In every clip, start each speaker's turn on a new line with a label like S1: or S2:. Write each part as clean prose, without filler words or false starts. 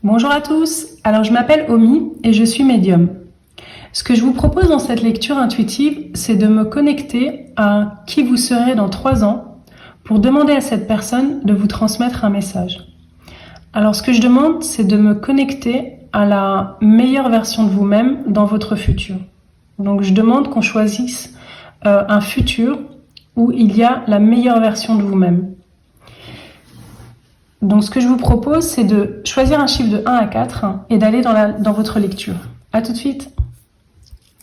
S1: Bonjour à tous, alors je m'appelle Omi et je suis médium. Ce que je vous propose dans cette lecture intuitive, c'est de me connecter à qui vous serez dans 3 ans pour demander à cette personne de vous transmettre un message. Alors ce que je demande, c'est de me connecter à la meilleure version de vous-même dans votre futur. Donc je demande qu'on choisisse un futur où il y a la meilleure version de vous-même. Donc ce que je vous propose, c'est de choisir un chiffre de 1 à 4 et d'aller dans votre lecture. À tout de suite.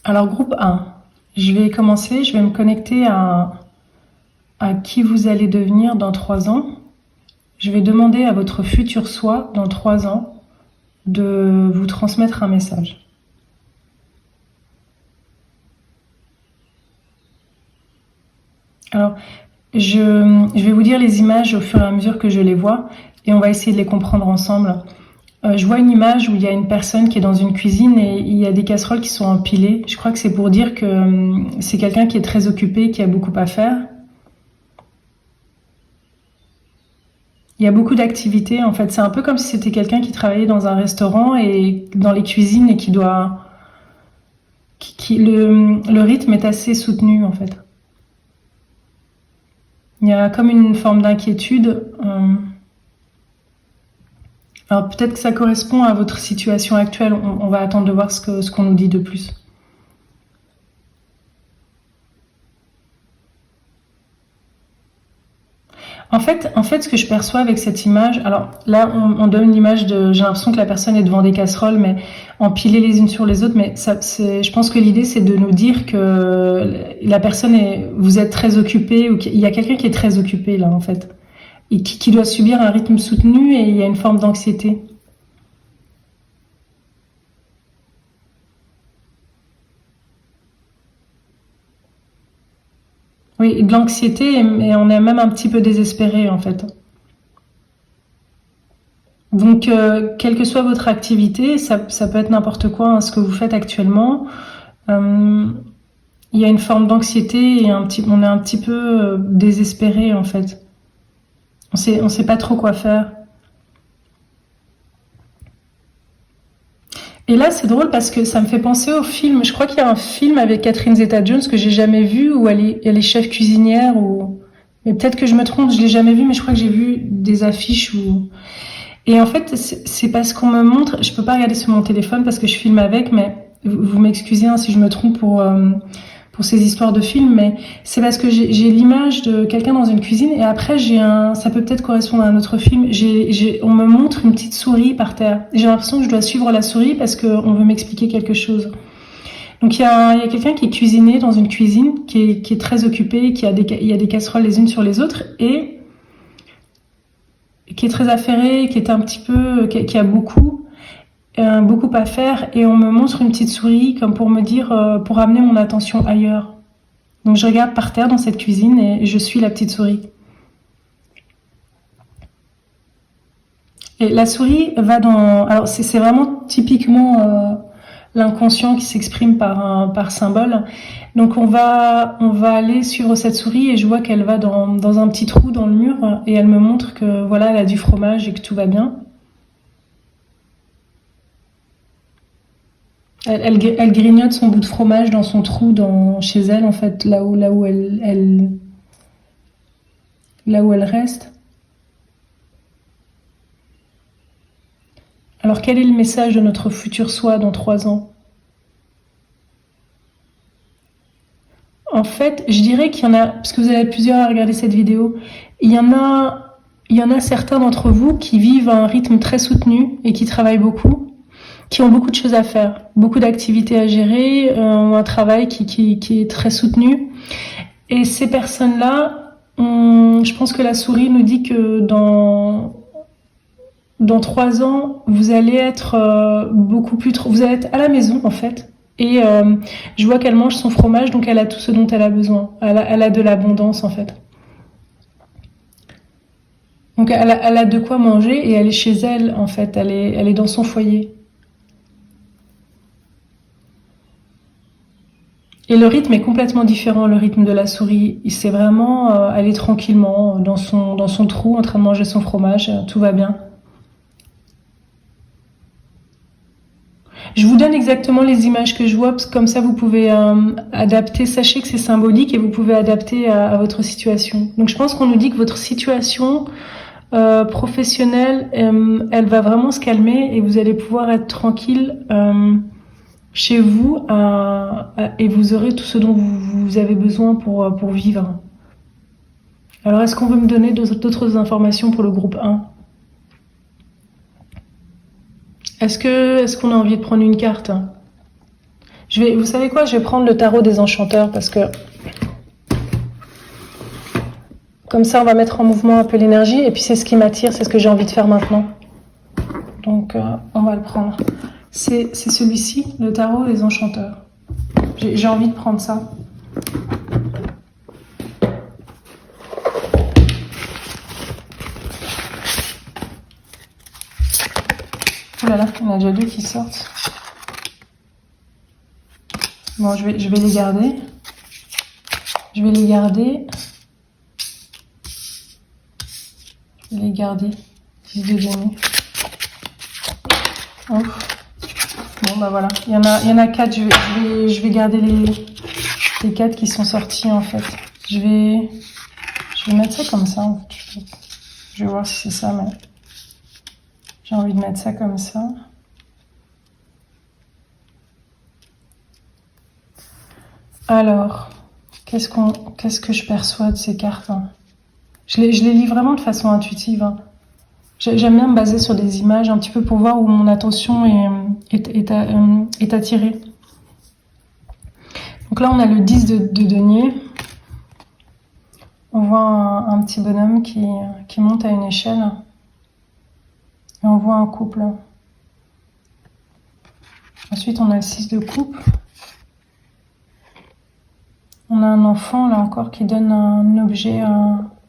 S1: Alors groupe 1, je vais commencer, je vais me connecter à qui vous allez devenir dans 3 ans. Je vais demander à votre futur soi dans 3 ans de vous transmettre un message. Alors, je vais vous dire les images au fur et à mesure que je les vois et on va essayer de les comprendre ensemble. Je vois une image où il y a une personne qui est dans une cuisine et il y a des casseroles qui sont empilées. Je crois que c'est pour dire que c'est quelqu'un qui est très occupé, qui a beaucoup à faire. Il y a beaucoup d'activités, en fait. C'est un peu comme si c'était quelqu'un qui travaillait dans un restaurant et dans les cuisines et qui doit... Le rythme est assez soutenu, en fait. Il y a comme une forme d'inquiétude. Alors peut-être que ça correspond à votre situation actuelle. On va attendre de voir ce qu'on nous dit de plus. En fait, ce que je perçois avec cette image, alors là, on donne l'image de, j'ai l'impression que la personne est devant des casseroles, mais empilées les unes sur les autres. Mais je pense que l'idée, c'est de nous dire que la personne vous êtes très occupé, ou qu'il y a quelqu'un qui est très occupé là, en fait, et qui doit subir un rythme soutenu, et il y a une forme d'anxiété. Oui, de l'anxiété, et on est même un petit peu désespéré, en fait. Donc, quelle que soit votre activité, ça peut être n'importe quoi, hein, ce que vous faites actuellement. Euh, il y a une forme d'anxiété et on est un petit peu désespéré, en fait. On sait pas trop quoi faire. Et là, c'est drôle parce que ça me fait penser au film. Je crois qu'il y a un film avec Catherine Zeta-Jones que j'ai jamais vu où elle est chef cuisinière ou... Mais peut-être que je me trompe, je l'ai jamais vu, mais je crois que j'ai vu des affiches où... Et en fait, c'est parce qu'on me montre... Je peux pas regarder sur mon téléphone parce que je filme avec, mais vous m'excusez hein, si je me trompe pour ces histoires de films, mais c'est parce que j'ai l'image de quelqu'un dans une cuisine et après ça peut peut-être correspondre à un autre film. On me montre une petite souris par terre. J'ai l'impression que je dois suivre la souris parce qu'on veut m'expliquer quelque chose. Donc il y a quelqu'un qui est cuisiné dans une cuisine, qui est très occupé, il y a des casseroles les unes sur les autres et qui est très affairé, qui est un petit peu, qui a beaucoup à faire et on me montre une petite souris comme pour me dire, pour amener mon attention ailleurs. Donc je regarde par terre dans cette cuisine et je suis la petite souris. Et la souris va dans... Alors c'est vraiment typiquement l'inconscient qui s'exprime par symbole. Donc on va aller suivre cette souris et je vois qu'elle va dans un petit trou dans le mur et elle me montre que voilà, elle a du fromage et que tout va bien. Elle grignote son bout de fromage dans son trou chez elle, en fait, là où elle reste. Alors, quel est le message de notre futur soi dans 3 ans? En fait, je dirais qu'il y en a, parce que vous avez plusieurs à regarder cette vidéo, il y en a certains d'entre vous qui vivent à un rythme très soutenu et qui travaillent beaucoup, qui ont beaucoup de choses à faire, beaucoup d'activités à gérer, ont un travail qui est très soutenu. Et ces personnes-là, je pense que la souris nous dit que dans 3 ans, vous allez être vous allez être à la maison en fait. Et je vois qu'elle mange son fromage, donc elle a tout ce dont elle a besoin. Elle a de l'abondance en fait. Donc elle a de quoi manger et elle est chez elle en fait. Elle est dans son foyer. Et le rythme est complètement différent, le rythme de la souris. C'est vraiment aller tranquillement dans son trou en train de manger son fromage, tout va bien. Je vous donne exactement les images que je vois, parce que comme ça vous pouvez adapter. Sachez que c'est symbolique et vous pouvez adapter à votre situation. Donc je pense qu'on nous dit que votre situation professionnelle, elle va vraiment se calmer et vous allez pouvoir être tranquille chez vous et vous aurez tout ce dont vous avez besoin pour vivre. Alors est-ce qu'on veut me donner d'autres informations pour le groupe 1? Est-ce qu'on a envie de prendre une carte? Vous savez quoi? Je vais prendre le tarot des enchanteurs parce que comme ça on va mettre en mouvement un peu l'énergie et puis c'est ce qui m'attire, c'est ce que j'ai envie de faire maintenant. Donc on va le prendre. C'est celui-ci, le tarot des enchanteurs. J'ai envie de prendre ça. Oh là là, il y en a déjà deux qui sortent. Bon, je vais les garder. Je vais les garder. Je vais les garder. 10 de demi. Oh. Bon, bah voilà. Il y en a 4. Je vais garder les 4 qui sont sortis, en fait. Je vais mettre ça comme ça, en fait. Je vais voir si c'est ça, mais j'ai envie de mettre ça comme ça. Alors, qu'est-ce que je perçois de ces cartes? Je les lis vraiment de façon intuitive. J'aime bien me baser sur des images un petit peu pour voir où mon attention est attirée. Donc là, on a le 10 de denier. On voit un petit bonhomme qui monte à une échelle. Et on voit un couple. Ensuite, on a le 6 de coupe. On a un enfant, là encore, qui donne un objet,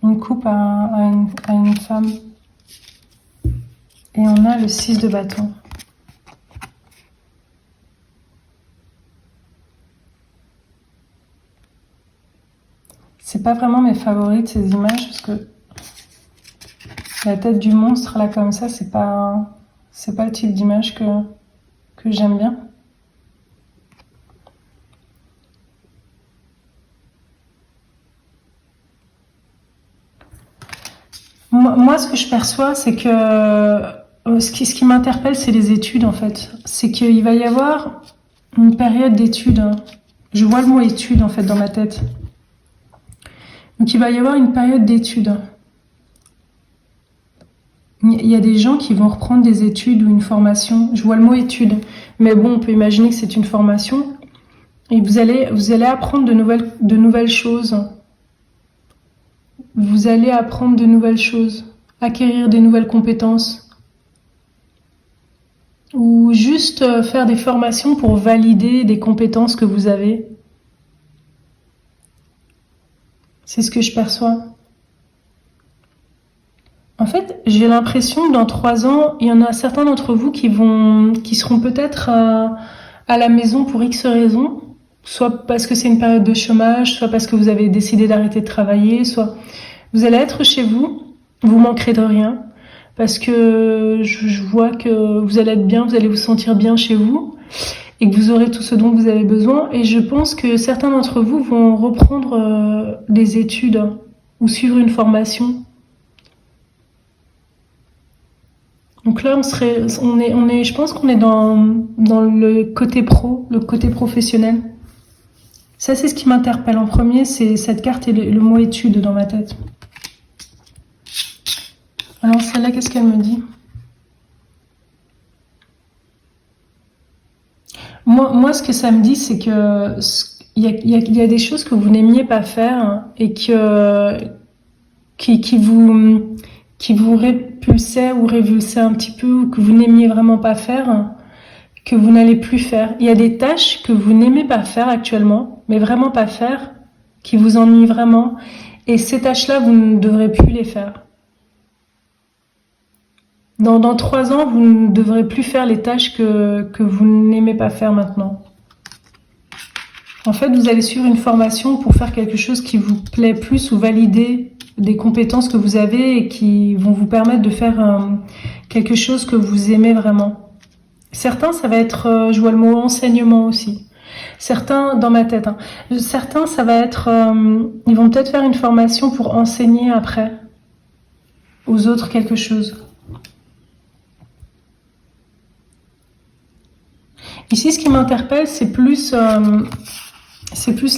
S1: une coupe à une femme. Et on a le 6 de bâton. C'est pas vraiment mes favorites, ces images, parce que la tête du monstre, là, comme ça, c'est pas le type d'image que j'aime bien. Moi, ce que je perçois, c'est que ce qui m'interpelle, c'est les études, en fait. C'est qu'il va y avoir une période d'études. Je vois le mot études, en fait, dans ma tête. Donc, il va y avoir une période d'études. Il y a des gens qui vont reprendre des études ou une formation. Je vois le mot études. Mais bon, on peut imaginer que c'est une formation. Et vous allez apprendre de nouvelles choses. Vous allez apprendre de nouvelles choses, acquérir des nouvelles compétences, ou juste faire des formations pour valider des compétences que vous avez. C'est ce que je perçois. En fait, j'ai l'impression que dans 3 ans, il y en a certains d'entre vous qui seront peut-être à la maison pour X raisons, soit parce que c'est une période de chômage, soit parce que vous avez décidé d'arrêter de travailler, soit vous allez être chez vous, vous manquerez de rien, parce que je vois que vous allez être bien, vous allez vous sentir bien chez vous, et que vous aurez tout ce dont vous avez besoin. Et je pense que certains d'entre vous vont reprendre des études ou suivre une formation. Donc là, je pense qu'on est dans le côté pro, le côté professionnel. Ça, c'est ce qui m'interpelle en premier, c'est cette carte et le mot étude dans ma tête. Alors celle-là, qu'est-ce qu'elle me dit? Moi, ce que ça me dit, c'est que il y a des choses que vous n'aimiez pas faire et qui vous répulsaient ou révulsaient un petit peu, ou que vous n'aimiez vraiment pas faire, que vous n'allez plus faire. Il y a des tâches que vous n'aimez pas faire actuellement, mais vraiment pas faire, qui vous ennuient vraiment. Et ces tâches-là, vous ne devrez plus les faire. Dans 3 ans, vous ne devrez plus faire les tâches que vous n'aimez pas faire maintenant. En fait, vous allez suivre une formation pour faire quelque chose qui vous plaît plus ou valider des compétences que vous avez et qui vont vous permettre de faire quelque chose que vous aimez vraiment. Certains, ça va être, je vois le mot enseignement aussi. Certains, dans ma tête, hein. Certains, ça va être, ils vont peut-être faire une formation pour enseigner après aux autres quelque chose. Ici, ce qui m'interpelle, c'est plus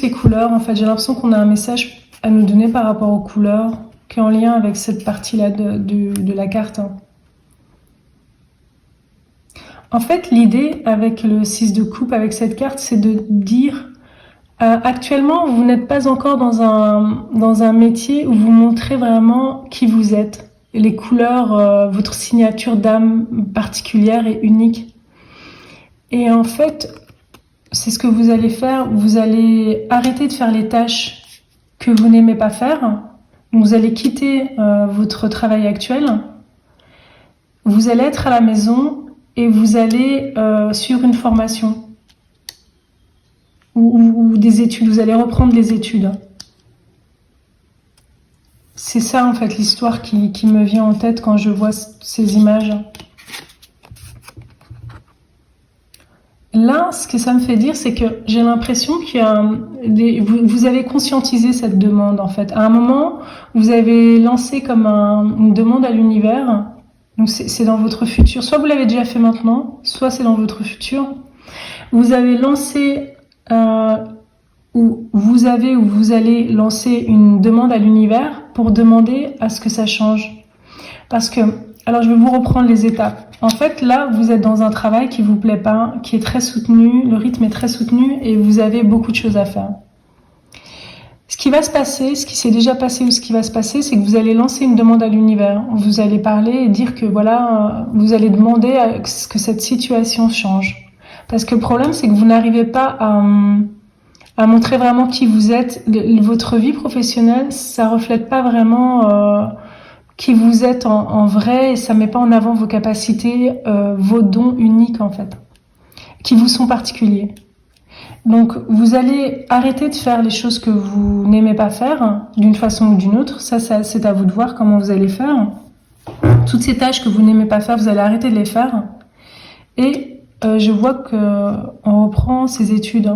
S1: les couleurs. En fait, j'ai l'impression qu'on a un message à nous donner par rapport aux couleurs, qui est en lien avec cette partie-là de la carte, hein. En fait, l'idée avec le 6 de coupe, avec cette carte, c'est de dire actuellement, vous n'êtes pas encore dans un métier où vous montrez vraiment qui vous êtes. Les couleurs, votre signature d'âme particulière et unique. Et en fait, c'est ce que vous allez faire. Vous allez arrêter de faire les tâches que vous n'aimez pas faire. Vous allez quitter votre travail actuel. Vous allez être à la maison et vous allez suivre une formation ou des études. Vous allez reprendre les études. C'est ça en fait l'histoire qui me vient en tête quand je vois ces images. Là, ce que ça me fait dire, c'est que j'ai l'impression qu'il y a vous avez conscientisé cette demande en fait. À un moment, vous avez lancé comme une demande à l'univers. Donc c'est dans votre futur. Soit vous l'avez déjà fait maintenant, soit c'est dans votre futur. Vous avez lancé ou vous allez lancer une demande à l'univers pour demander à ce que ça change. Parce que, alors je vais vous reprendre les étapes. En fait, là, vous êtes dans un travail qui vous plaît pas, qui est très soutenu, le rythme est très soutenu et vous avez beaucoup de choses à faire. Ce qui va se passer, ce qui s'est déjà passé ou ce qui va se passer, c'est que vous allez lancer une demande à l'univers. Vous allez parler et dire que voilà, vous allez demander à ce que cette situation change. Parce que le problème, c'est que vous n'arrivez pas à montrer vraiment qui vous êtes. Votre vie professionnelle, ça reflète pas vraiment qui vous êtes en vrai et ça met pas en avant vos capacités, vos dons uniques en fait, qui vous sont particuliers. Donc vous allez arrêter de faire les choses que vous n'aimez pas faire d'une façon ou d'une autre. Ça c'est à vous de voir comment vous allez faire. Toutes ces tâches que vous n'aimez pas faire, vous allez arrêter de les faire. Et je vois que on reprend ses études.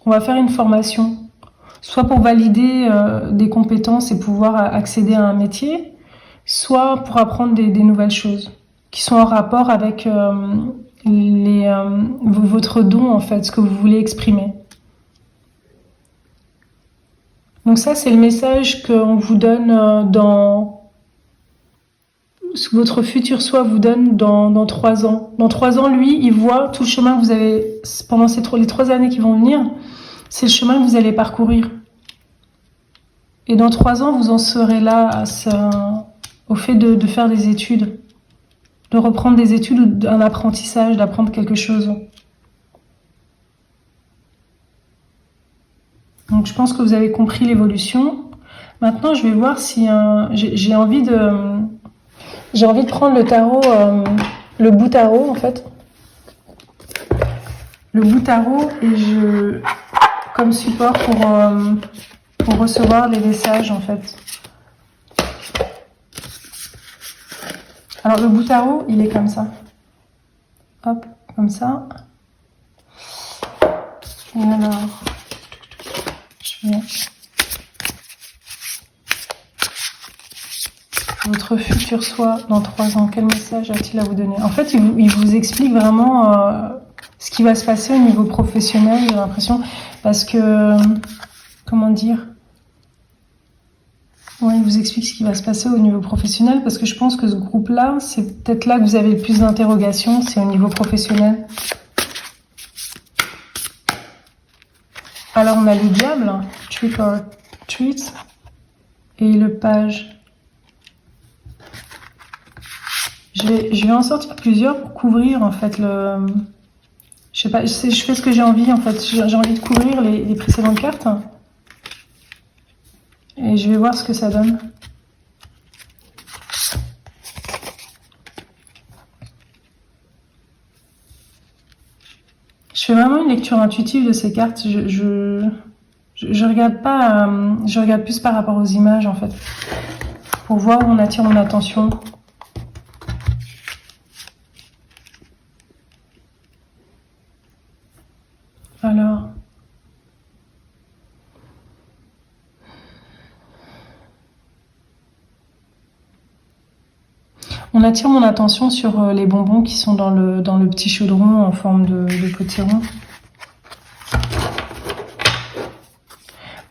S1: On va faire une formation, soit pour valider des compétences et pouvoir accéder à un métier, soit pour apprendre des nouvelles choses qui sont en rapport avec votre don en fait, ce que vous voulez exprimer. Donc ça, c'est le message qu'on vous donne ce que votre futur soi vous donne dans 3 ans. Dans 3 ans, lui, il voit tout le chemin que vous avez pendant les 3 années qui vont venir. C'est le chemin que vous allez parcourir. Et dans 3 ans, vous en serez là au fait de faire des études, de reprendre des études ou d'un apprentissage, d'apprendre quelque chose. Donc je pense que vous avez compris l'évolution. Maintenant, je vais voir si j'ai envie de prendre le tarot, le bout tarot en fait. Le bout tarot et comme support pour recevoir les messages en fait. Alors le bout tarot, il est comme ça. Hop, comme ça. Et alors, je vais... Votre futur soi dans 3 ans, quel message a-t-il à vous donner? En fait, il vous explique vraiment ce qui va se passer au niveau professionnel, j'ai l'impression, parce que, comment dire, ouais, il vous explique ce qui va se passer au niveau professionnel, parce que je pense que ce groupe-là, c'est peut-être là que vous avez le plus d'interrogations, c'est au niveau professionnel. Alors, on a le diable, trick or treat, et le page. Je vais en sortir plusieurs pour couvrir, en fait, je sais pas, je fais ce que j'ai envie, en fait. J'ai envie de couvrir les précédentes cartes. Et je vais voir ce que ça donne. Je fais vraiment une lecture intuitive de ces cartes. Je regarde pas, je regarde plus par rapport aux images, en fait. Pour voir où on attire mon attention. Alors, on attire mon attention sur les bonbons qui sont dans le petit chaudron en forme de potiron.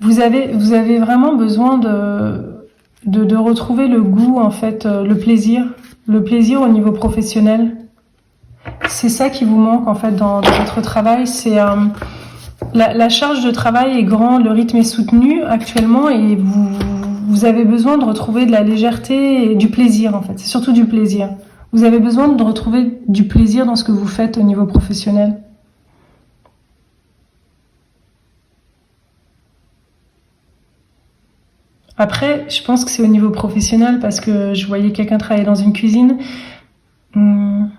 S1: Vous avez vraiment besoin de retrouver le goût, en fait, le plaisir au niveau professionnel. C'est ça qui vous manque, en fait, dans votre travail. C'est la charge de travail est grande, le rythme est soutenu actuellement, et vous avez besoin de retrouver de la légèreté et du plaisir, en fait. C'est surtout du plaisir. Vous avez besoin de retrouver du plaisir dans ce que vous faites au niveau professionnel. Après, je pense que c'est au niveau professionnel parce que je voyais quelqu'un travailler dans une cuisine. Hum,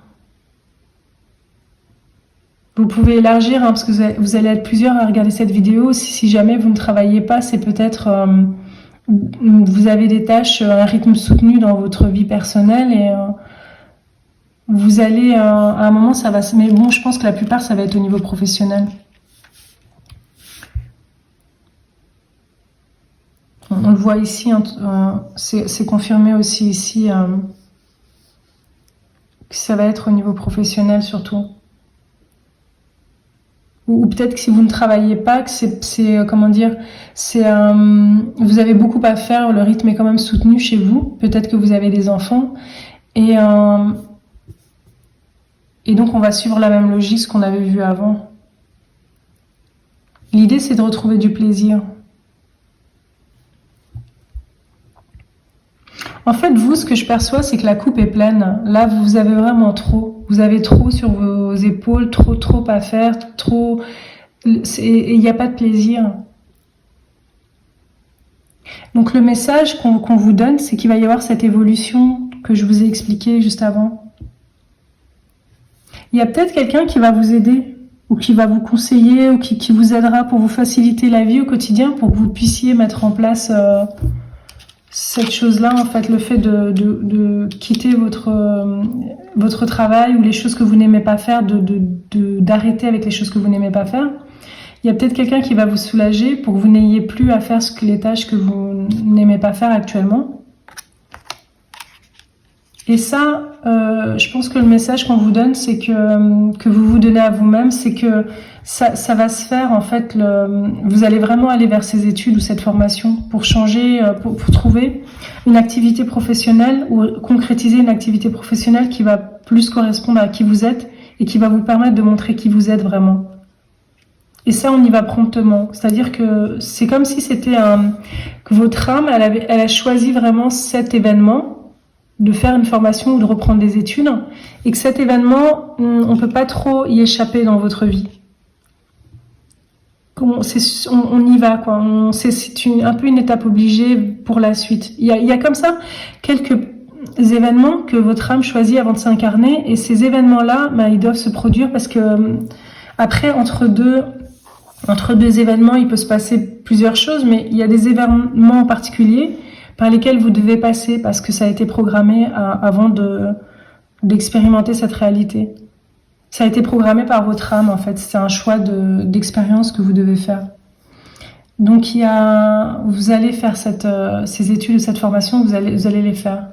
S1: Vous pouvez élargir, hein, parce que vous allez être plusieurs à regarder cette vidéo. Si jamais vous ne travaillez pas, c'est peut-être vous avez des tâches, un rythme soutenu dans votre vie personnelle et vous allez à un moment ça va. Mais bon, je pense que la plupart ça va être au niveau professionnel. On le voit ici, hein, c'est confirmé aussi ici que ça va être au niveau professionnel surtout. Ou peut-être que si vous ne travaillez pas, que comment dire, vous avez beaucoup à faire, le rythme est quand même soutenu chez vous. Peut-être que vous avez des enfants et donc on va suivre la même logique ce qu'on avait vu avant. L'idée c'est de retrouver du plaisir. En fait, vous, ce que je perçois, c'est que la coupe est pleine. Là, vous avez vraiment trop. Vous avez trop sur vos épaules, trop à faire, trop. Et il n'y a pas de plaisir. Donc, le message qu'on vous donne, c'est qu'il va y avoir cette évolution que je vous ai expliquée juste avant. Il y a peut-être quelqu'un qui va vous aider, ou qui va vous conseiller, ou qui vous aidera pour vous faciliter la vie au quotidien, pour que vous puissiez mettre en place cette chose-là, en fait, le fait de quitter votre travail ou les choses que vous n'aimez pas faire, d'arrêter avec les choses que vous n'aimez pas faire. Il y a peut-être quelqu'un qui va vous soulager pour que vous n'ayez plus à faire les tâches que vous n'aimez pas faire actuellement. Et ça, je pense que le message qu'on vous donne, c'est que vous vous donnez à vous-même, c'est que ça va se faire, en fait, vous allez vraiment aller vers ces études ou cette formation pour changer, pour trouver une activité professionnelle ou concrétiser une activité professionnelle qui va plus correspondre à qui vous êtes et qui va vous permettre de montrer qui vous êtes vraiment. Et ça, on y va promptement. C'est-à-dire que c'est comme si c'était que votre âme, elle a choisi vraiment cet événement, de faire une formation ou de reprendre des études, et que cet événement, on peut pas trop y échapper dans votre vie. On y va, quoi. C'est un peu une étape obligée pour la suite. Il y a comme ça quelques événements que votre âme choisit avant de s'incarner, et ces événements-là, ils doivent se produire parce que après, entre deux événements, il peut se passer plusieurs choses, mais il y a des événements en particulier par lesquels vous devez passer parce que ça a été programmé avant d'expérimenter cette réalité. Ça a été programmé par votre âme, en fait. C'est un choix d'expérience que vous devez faire. Donc, vous allez faire ces études, cette formation, vous allez les faire.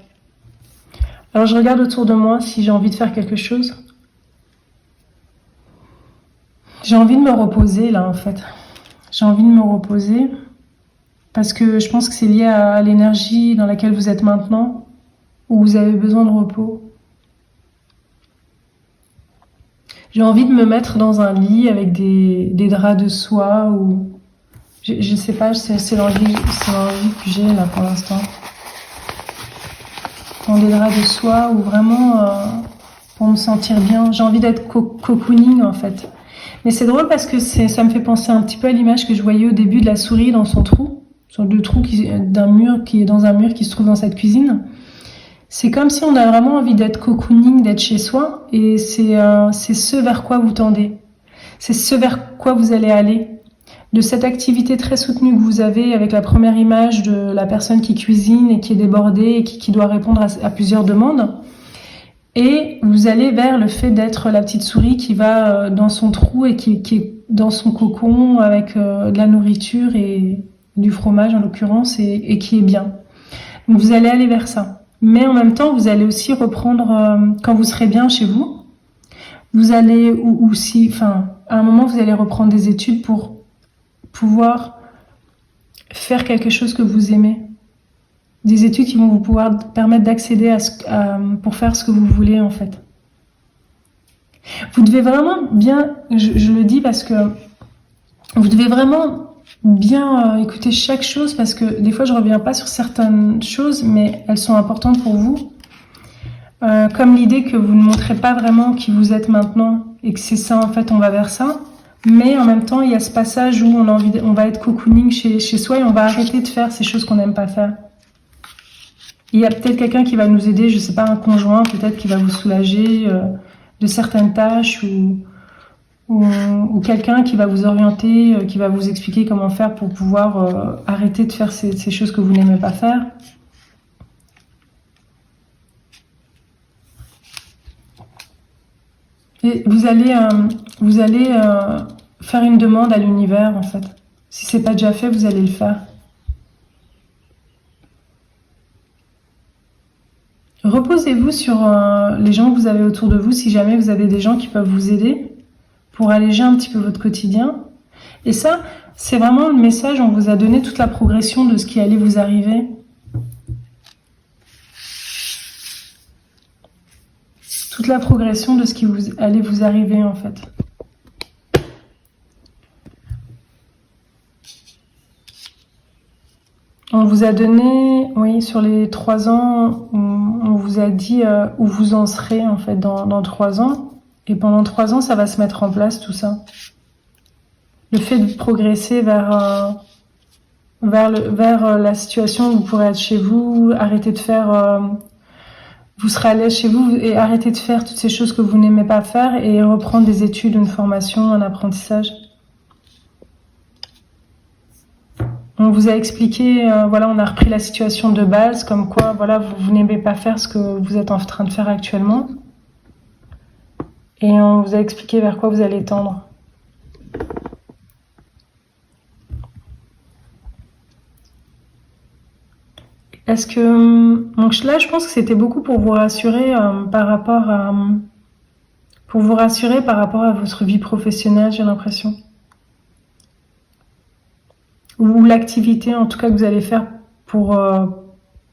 S1: Alors, je regarde autour de moi si j'ai envie de faire quelque chose. J'ai envie de me reposer, là, en fait. J'ai envie de me reposer parce que je pense que c'est lié à l'énergie dans laquelle vous êtes maintenant, où vous avez besoin de repos. J'ai envie de me mettre dans un lit avec des draps de soie ou je sais pas, c'est l'envie que j'ai là pour l'instant. Dans des draps de soie ou vraiment pour me sentir bien. J'ai envie d'être cocooning, en fait. Mais c'est drôle parce que ça me fait penser un petit peu à l'image que je voyais au début de la souris dans son trou, sur le trou d'un mur qui est dans un mur qui se trouve dans cette cuisine. C'est comme si on a vraiment envie d'être cocooning, d'être chez soi, et c'est ce vers quoi vous tendez. C'est ce vers quoi vous allez aller. De cette activité très soutenue que vous avez avec la première image de la personne qui cuisine et qui est débordée et qui doit répondre à plusieurs demandes. Et vous allez vers le fait d'être la petite souris qui va dans son trou et qui est dans son cocon avec de la nourriture et du fromage en l'occurrence et qui est bien. Donc vous allez aller vers ça. Mais en même temps, vous allez aussi reprendre, quand vous serez bien chez vous, vous allez, ou si, enfin, à un moment, vous allez reprendre des études pour pouvoir faire quelque chose que vous aimez. Des études qui vont vous pouvoir permettre d'accéder pour faire ce que vous voulez, en fait. Vous devez vraiment bien, je le dis parce que vous devez vraiment bien écouter chaque chose parce que des fois je reviens pas sur certaines choses mais elles sont importantes pour vous. Comme l'idée que vous ne montrez pas vraiment qui vous êtes maintenant et que c'est ça en fait, on va vers ça. Mais en même temps, il y a ce passage où on va être cocooning chez soi et on va arrêter de faire ces choses qu'on n'aime pas faire. Il y a peut-être quelqu'un qui va nous aider, je sais pas, un conjoint peut-être qui va vous soulager de certaines tâches ou quelqu'un qui va vous orienter, qui va vous expliquer comment faire pour pouvoir arrêter de faire ces choses que vous n'aimez pas faire. Et vous allez faire une demande à l'univers en fait. Si c'est pas déjà fait, vous allez le faire. Reposez-vous sur les gens que vous avez autour de vous, si jamais vous avez des gens qui peuvent vous aider pour alléger un petit peu votre quotidien. Et ça, c'est vraiment le message, on vous a donné toute la progression de ce qui allait vous arriver. Toute la progression de ce qui allait vous arriver en fait. On vous a donné, oui, sur les 3 ans, on vous a dit où vous en serez en fait dans 3 ans. Et pendant 3 ans, ça va se mettre en place tout ça. Le fait de progresser vers la situation où vous pourrez être chez vous, arrêter de faire... vous serez à l'aise chez vous et arrêter de faire toutes ces choses que vous n'aimez pas faire et reprendre des études, une formation, un apprentissage. On vous a expliqué, voilà, on a repris la situation de base, comme quoi, voilà, vous n'aimez pas faire ce que vous êtes en train de faire actuellement. Et on vous a expliqué vers quoi vous allez tendre. Est-ce que... Donc là, je pense que c'était beaucoup pour vous rassurer par rapport à... Pour vous rassurer par rapport à votre vie professionnelle, j'ai l'impression. Ou l'activité, en tout cas, que vous allez faire pour...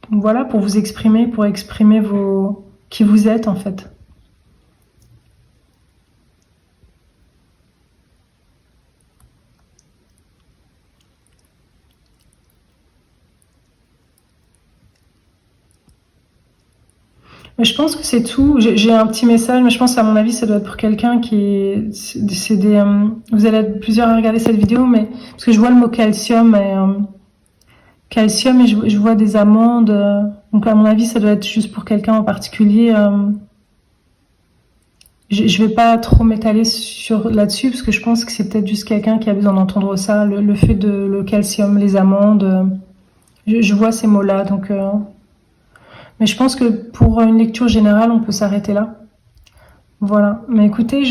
S1: voilà, pour vous exprimer, pour exprimer qui vous êtes, en fait. Mais je pense que c'est tout. J'ai un petit message, mais je pense à mon avis ça doit être pour quelqu'un qui est... C'est des, vous allez être plusieurs à regarder cette vidéo, mais parce que je vois le mot calcium et je vois des amandes. Donc à mon avis ça doit être juste pour quelqu'un en particulier. Je vais pas trop m'étaler là-dessus parce que je pense que c'est peut-être juste quelqu'un qui a besoin d'entendre ça. Le fait de le calcium, les amandes. Je vois ces mots-là, donc... Mais je pense que pour une lecture générale, on peut s'arrêter là. Voilà. Mais écoutez,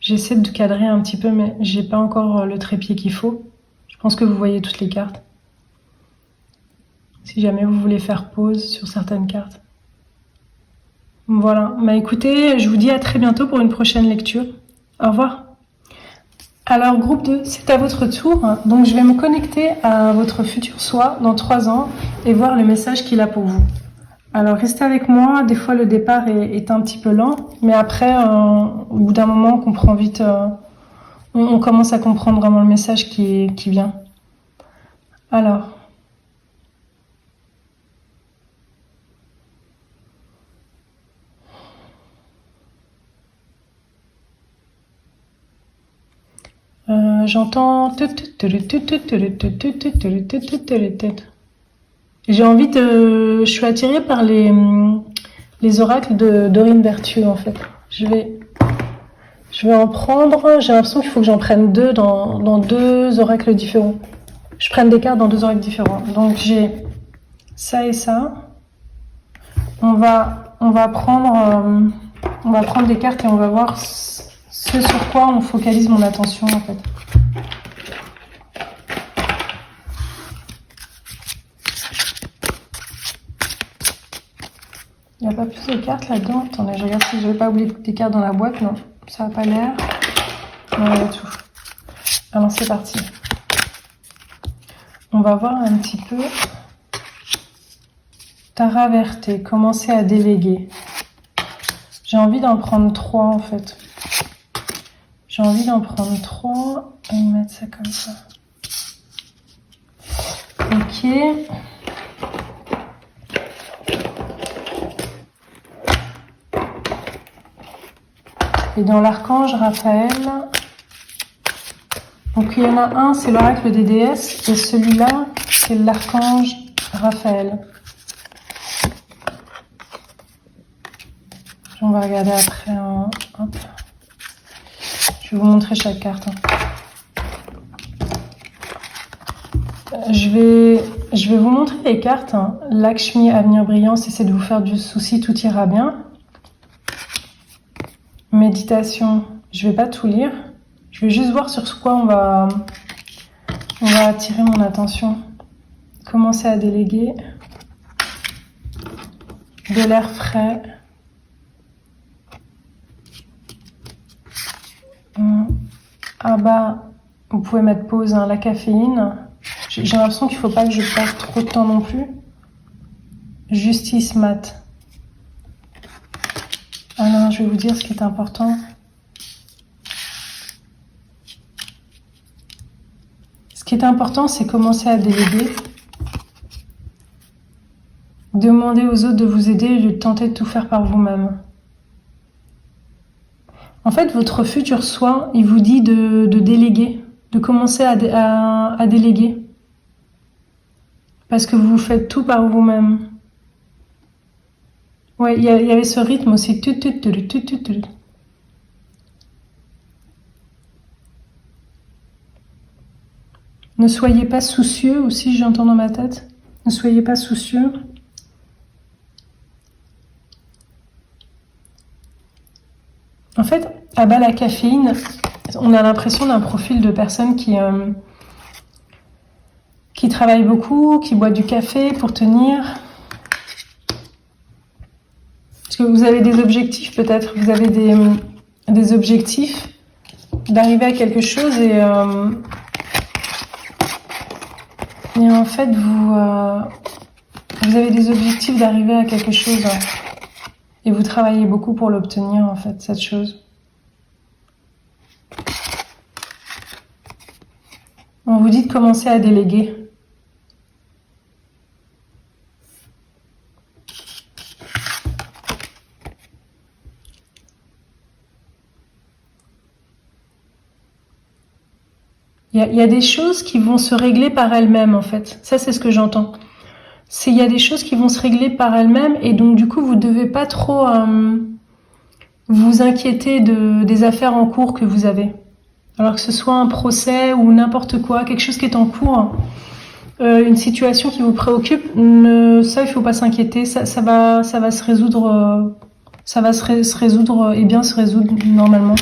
S1: j'essaie de cadrer un petit peu, mais j'ai pas encore le trépied qu'il faut. Je pense que vous voyez toutes les cartes. Si jamais vous voulez faire pause sur certaines cartes. Voilà. Bah écoutez, je vous dis à très bientôt pour une prochaine lecture. Au revoir. Alors groupe 2, c'est à votre tour. Donc je vais me connecter à votre futur soi dans 3 ans et voir le message qu'il a pour vous. Alors restez avec moi, des fois le départ est un petit peu lent, mais après au bout d'un moment on comprend vite, on commence à comprendre vraiment le message qui vient. Alors... j'entends... J'ai envie de... Je suis attirée par les oracles de Dorine Vertueux, en fait. Je vais en prendre... J'ai l'impression qu'il faut que j'en prenne 2 dans 2 oracles différents. Je prenne des cartes dans 2 oracles différents. Donc j'ai ça et ça. On va prendre des cartes et on va voir ce sur quoi on focalise mon attention en fait. Il n'y a pas plus de cartes là-dedans. Attendez, je regarde si je n'avais pas oublié toutes les cartes dans la boîte. Non, ça n'a pas l'air. Non, il y a tout. Alors c'est parti. On va voir un petit peu. Tara Verte, commencer à déléguer. J'ai envie d'en prendre 3 en fait. J'ai envie d'en prendre 3 et mettre ça comme ça. Ok. Et dans l'archange Raphaël, donc il y en a un, c'est l'oracle des déesses, et celui-là, c'est l'archange Raphaël. On va regarder après. Hop. Je vais vous montrer chaque carte. Je vais vous montrer les cartes. Lakshmi, avenir brillant, cessez de vous faire du souci, tout ira bien. Méditation, je vais pas tout lire. Je vais juste voir sur quoi on va attirer mon attention. Commencer à déléguer. De l'air frais. Ah bah, vous pouvez mettre pause, la caféine. J'ai l'impression qu'il ne faut pas que je passe trop de temps non plus. Justice mat. Alors, je vais vous dire ce qui est important. Ce qui est important, c'est commencer à déléguer. Demandez aux autres de vous aider et de tenter de tout faire par vous-même. En fait, votre futur soi, il vous dit de déléguer, de commencer à déléguer. Parce que vous faites tout par vous-même. Ouais, il y avait ce rythme aussi. Ne soyez pas soucieux aussi, j'entends dans ma tête. Ne soyez pas soucieux. En fait, à bas la caféine, on a l'impression d'un profil de personne qui travaille beaucoup, qui boit du café pour tenir. Parce que vous avez des objectifs peut-être, vous avez des objectifs d'arriver à quelque chose et en fait vous avez des objectifs d'arriver à quelque chose et vous travaillez beaucoup pour l'obtenir en fait, cette chose. On vous dit de commencer à déléguer. Il y a des choses qui vont se régler par elles-mêmes, en fait. Ça, c'est ce que j'entends. Il y a des choses qui vont se régler par elles-mêmes et donc, du coup, vous ne devez pas trop vous inquiéter des affaires en cours que vous avez. Alors que ce soit un procès ou n'importe quoi, quelque chose qui est en cours, une situation qui vous préoccupe, ça, il ne faut pas s'inquiéter. Ça va se résoudre, se résoudre et bien se résoudre normalement.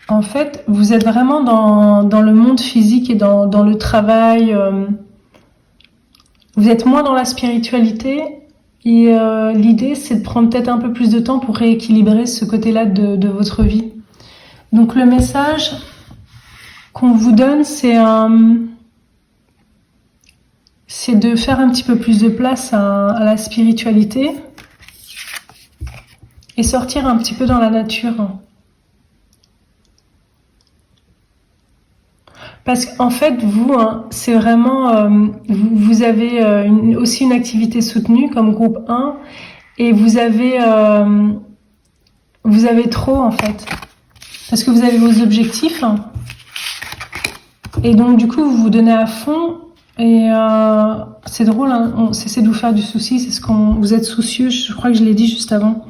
S1: En fait, vous êtes vraiment dans le monde physique et dans le travail. Vous êtes moins dans la spiritualité. Et l'idée, c'est de prendre peut-être un peu plus de temps pour rééquilibrer ce côté-là de votre vie. Donc le message qu'on vous donne, c'est de faire un petit peu plus de place à la spiritualité et sortir un petit peu dans la nature. Parce qu'en fait, vous, c'est vraiment... vous avez aussi une activité soutenue comme groupe 1 et vous avez trop, en fait. Parce que vous avez vos objectifs et donc, du coup, vous vous donnez à fond et c'est drôle, on cesse de vous faire du souci, c'est vous êtes soucieux, je crois que je l'ai dit juste avant.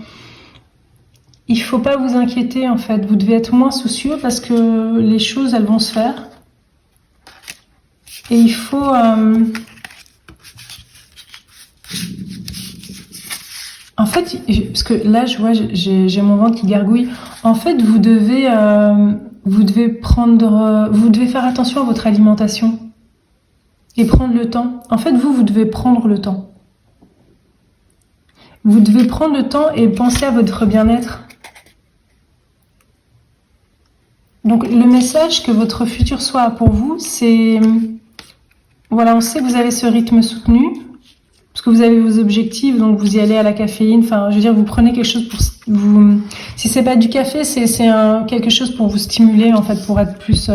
S1: Il faut pas vous inquiéter, en fait. Vous devez être moins soucieux parce que les choses, elles vont se faire. Et il faut... en fait, parce que là, je vois, j'ai mon ventre qui gargouille. En fait, vous devez faire attention à votre alimentation et prendre le temps. En fait, vous devez prendre le temps. Vous devez prendre le temps et penser à votre bien-être. Donc, le message que votre futur soi a pour vous, c'est, voilà, on sait que vous avez ce rythme soutenu, parce que vous avez vos objectifs, donc vous y allez à la caféine. Enfin, je veux dire, vous prenez quelque chose pour vous. Si c'est pas du café, c'est quelque chose pour vous stimuler, en fait, pour être plus,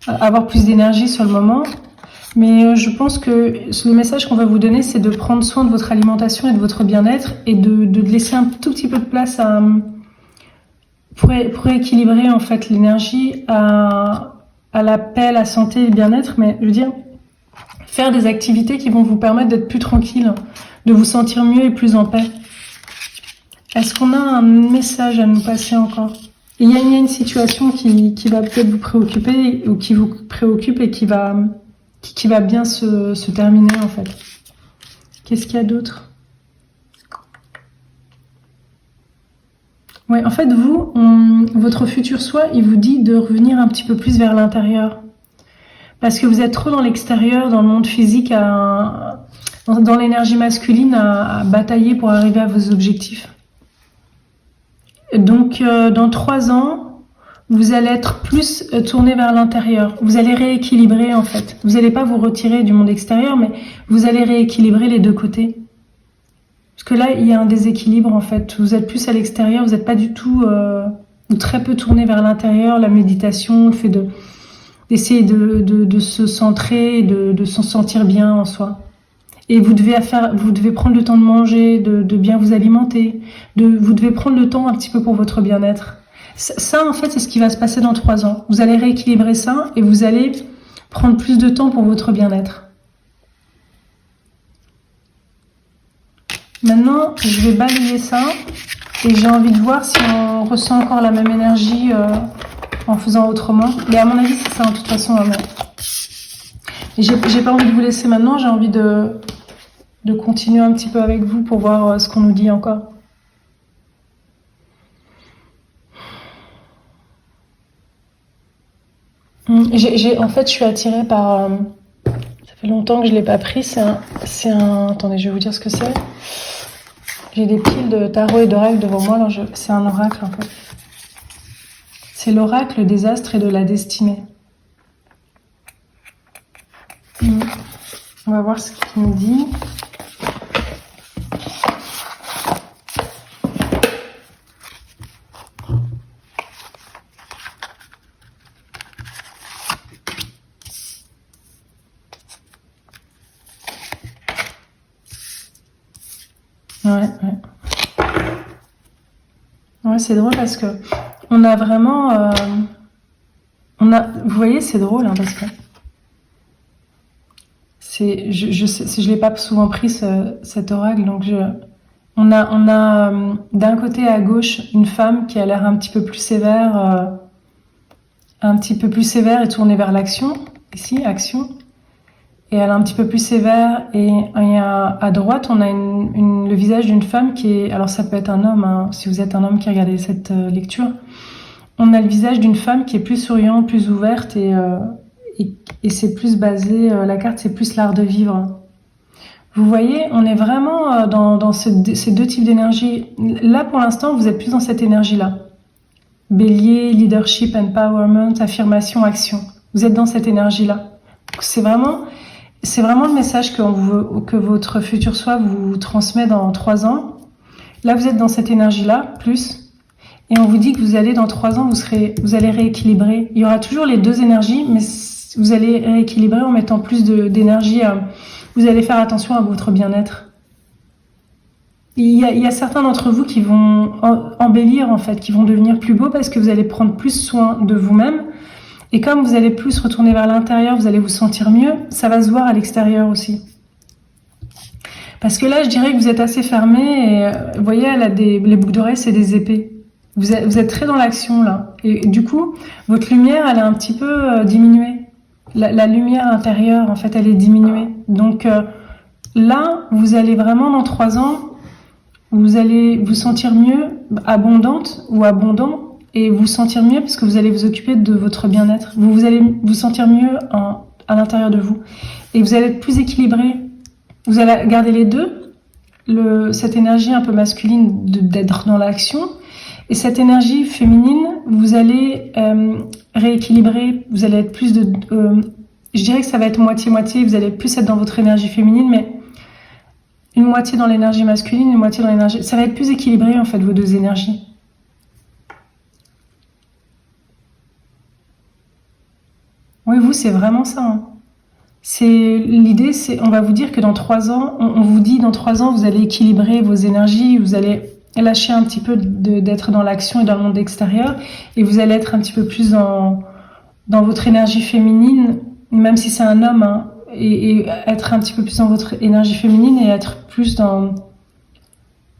S1: avoir plus d'énergie sur le moment. Mais je pense que le message qu'on va vous donner, c'est de prendre soin de votre alimentation et de votre bien-être et de laisser un tout petit peu de place pour équilibrer en fait l'énergie à la paix, la santé et le bien-être. Mais je veux dire, faire des activités qui vont vous permettre d'être plus tranquille, de vous sentir mieux et plus en paix. Est-ce qu'on a un message à nous passer encore? Il y a une situation qui va peut-être vous préoccuper ou qui vous préoccupe et qui va bien se terminer en fait. Qu'est-ce qu'il y a d'autre? Ouais, en fait, votre futur soi, il vous dit de revenir un petit peu plus vers l'intérieur. Parce que vous êtes trop dans l'extérieur, dans le monde physique, dans l'énergie masculine, à batailler pour arriver à vos objectifs. Donc, dans 3 ans, vous allez être plus tourné vers l'intérieur. Vous allez rééquilibrer, en fait. Vous n'allez pas vous retirer du monde extérieur, mais vous allez rééquilibrer les deux côtés. Parce que là, il y a un déséquilibre, en fait. Vous êtes plus à l'extérieur, vous n'êtes pas du tout, ou très peu tourné vers l'intérieur. La méditation, le fait d'essayer de se centrer, de se sentir bien en soi. Et vous devez prendre le temps de manger, de bien vous alimenter. Vous devez prendre le temps un petit peu pour votre bien-être. Ça, en fait, c'est ce qui va se passer dans 3 ans. Vous allez rééquilibrer ça et vous allez prendre plus de temps pour votre bien-être. Maintenant, je vais balayer ça et j'ai envie de voir si on ressent encore la même énergie en faisant autrement. Mais à mon avis, c'est ça, de toute façon. J'ai pas envie de vous laisser maintenant, j'ai envie de continuer un petit peu avec vous pour voir ce qu'on nous dit encore. En fait, je suis attirée par... ça fait longtemps que je l'ai pas pris. Attendez, je vais vous dire ce que c'est. J'ai des piles de tarot et d'oracle devant moi. Alors c'est un oracle, en fait. C'est l'oracle des astres et de la destinée. On va voir ce qu'il nous dit. Ouais, c'est drôle parce que on a vraiment, vous voyez, c'est drôle hein, parce que je l'ai pas souvent pris cet oracle, donc on a d'un côté à gauche une femme qui a l'air un petit peu plus sévère et tournée vers l'action. Ici, action. Et elle est un petit peu plus sévère. Et à droite, on a le visage d'une femme qui est... Alors ça peut être un homme, hein, si vous êtes un homme qui regardez cette lecture. On a le visage d'une femme qui est plus souriante, plus ouverte et c'est plus basé... la carte, c'est plus l'art de vivre. Vous voyez, on est vraiment dans ces deux types d'énergie. Là, pour l'instant, vous êtes plus dans cette énergie-là. Bélier, leadership, empowerment, affirmation, action. Vous êtes dans cette énergie-là. C'est vraiment le message que votre futur soi vous transmet dans 3 ans. Là, vous êtes dans cette énergie-là, plus. Et on vous dit que vous allez, dans 3 ans, vous allez rééquilibrer. Il y aura toujours les deux énergies, mais vous allez rééquilibrer en mettant plus d'énergie. Vous allez faire attention à votre bien-être. Il y a certains d'entre vous qui vont embellir, en fait, qui vont devenir plus beaux parce que vous allez prendre plus soin de vous-même. Et comme vous allez plus retourner vers l'intérieur, vous allez vous sentir mieux, ça va se voir à l'extérieur aussi. Parce que là, je dirais que vous êtes assez fermé et vous voyez, elle a les boucles d'oreilles, c'est des épées. Vous êtes très dans l'action là. Et du coup, votre lumière, elle est un petit peu diminuée. La lumière intérieure, en fait, elle est diminuée. Donc là, vous allez vraiment dans 3 ans vous allez vous sentir mieux, abondante ou abondant, et vous sentir mieux parce que vous allez vous occuper de votre bien-être. Vous allez vous sentir mieux à l'intérieur de vous. Et vous allez être plus équilibré. Vous allez garder les deux, cette énergie un peu masculine d'être dans l'action, et cette énergie féminine, vous allez rééquilibrer, vous allez être plus je dirais que ça va être moitié-moitié, vous allez plus être dans votre énergie féminine, mais une moitié dans l'énergie masculine, une moitié dans l'énergie... Ça va être plus équilibré, en fait, vos deux énergies. Oui, vous, c'est vraiment ça. Hein. L'idée, on va vous dire que dans 3 ans, on vous dit dans 3 ans, vous allez équilibrer vos énergies, vous allez lâcher un petit peu d'être dans l'action et dans le monde extérieur, et vous allez être un petit peu plus dans votre énergie féminine, même si c'est un homme, hein, et être un petit peu plus dans votre énergie féminine et être plus dans...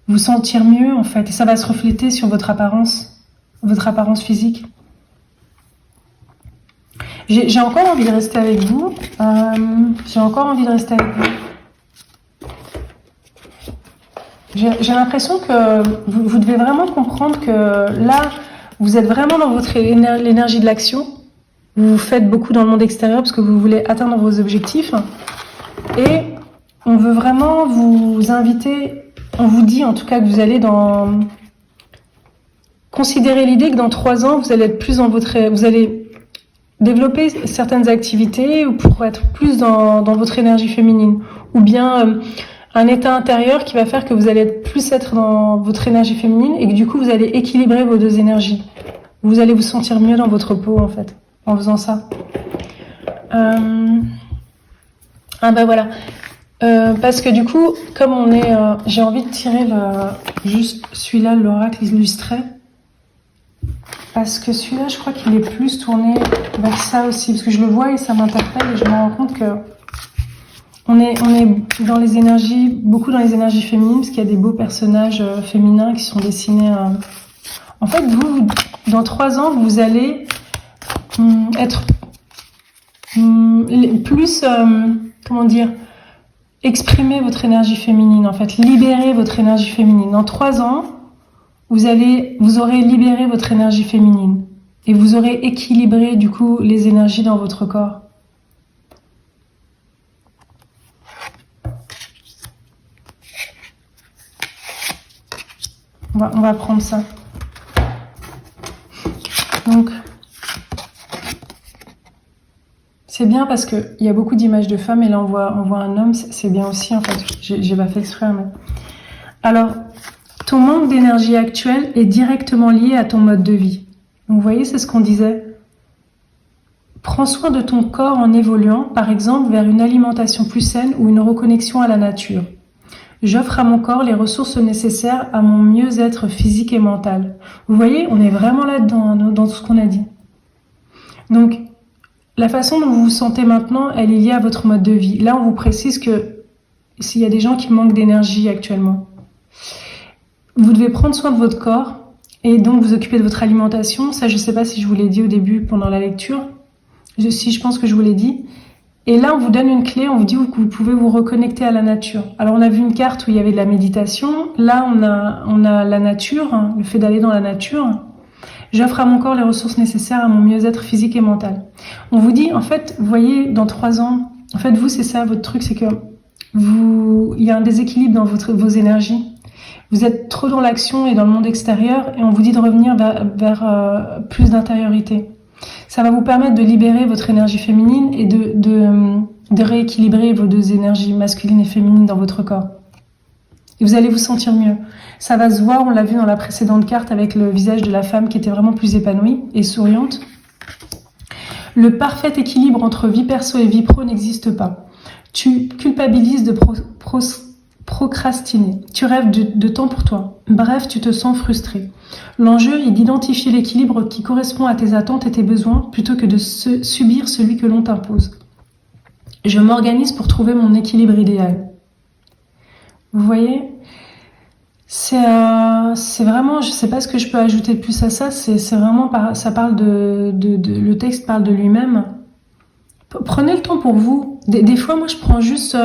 S1: vous sentir mieux, en fait, et ça va se refléter sur votre apparence physique. J'ai encore envie de rester avec vous. J'ai l'impression que vous devez vraiment comprendre que là, vous êtes vraiment dans l'énergie de l'action. Vous faites beaucoup dans le monde extérieur parce que vous voulez atteindre vos objectifs. Et on veut vraiment vous inviter, on vous dit en tout cas que vous allez considérer l'idée que dans 3 ans, vous allez être plus vous allez développer certaines activités pour être plus dans votre énergie féminine, ou bien un état intérieur qui va faire que vous allez plus être dans votre énergie féminine et que du coup vous allez équilibrer vos deux énergies. Vous allez vous sentir mieux dans votre peau, en fait, en faisant ça. Ah bah voilà. Parce que du coup, comme on est... j'ai envie de tirer juste celui-là, l'oracle illustré. Parce que celui-là, je crois qu'il est plus tourné vers ça aussi. Parce que je le vois et ça m'interpelle et je me rends compte que on est dans les énergies, beaucoup dans les énergies féminines, parce qu'il y a des beaux personnages féminins qui sont dessinés. En fait, vous, dans 3 ans, vous allez être plus, comment dire, exprimer votre énergie féminine, en fait, libérer votre énergie féminine. Dans 3 ans, vous aurez libéré votre énergie féminine et vous aurez équilibré du coup les énergies dans votre corps. On va prendre ça. Donc, c'est bien parce qu'il y a beaucoup d'images de femmes et là on voit un homme, c'est bien aussi en fait. J'ai pas fait exprès, mais... Alors, ton manque d'énergie actuelle est directement lié à ton mode de vie. Donc, vous voyez, c'est ce qu'on disait. Prends soin de ton corps en évoluant, par exemple, vers une alimentation plus saine ou une reconnexion à la nature. J'offre à mon corps les ressources nécessaires à mon mieux-être physique et mental. Vous voyez, on est vraiment là-dedans, dans tout ce qu'on a dit. Donc, la façon dont vous vous sentez maintenant, elle est liée à votre mode de vie. Là, on vous précise que s'il y a des gens qui manquent d'énergie actuellement, vous devez prendre soin de votre corps et donc vous occuper de votre alimentation. Ça, je ne sais pas si je vous l'ai dit au début pendant la lecture. Si, je pense que je vous l'ai dit. Et là, on vous donne une clé, on vous dit que vous pouvez vous reconnecter à la nature. Alors, on a vu une carte où il y avait de la méditation. Là, on a la nature, hein, le fait d'aller dans la nature. J'offre à mon corps les ressources nécessaires à mon mieux-être physique et mental. On vous dit, en fait, vous voyez, dans 3 ans, en fait, vous, c'est ça, votre truc, c'est que il y a un déséquilibre dans vos énergies. Vous êtes trop dans l'action et dans le monde extérieur et on vous dit de revenir vers plus d'intériorité. Ça va vous permettre de libérer votre énergie féminine et de rééquilibrer vos deux énergies masculines et féminines dans votre corps. Et vous allez vous sentir mieux. Ça va se voir, on l'a vu dans la précédente carte avec le visage de la femme qui était vraiment plus épanouie et souriante. Le parfait équilibre entre vie perso et vie pro n'existe pas. Tu culpabilises de procrastiner. Tu rêves de temps pour toi. Bref, tu te sens frustré. L'enjeu est d'identifier l'équilibre qui correspond à tes attentes et tes besoins plutôt que de subir celui que l'on t'impose. Je m'organise pour trouver mon équilibre idéal. Vous voyez ? C'est vraiment, je sais pas ce que je peux ajouter de plus à ça, c'est vraiment, ça parle le texte parle de lui-même. Prenez le temps pour vous, Des fois, moi, je prends juste,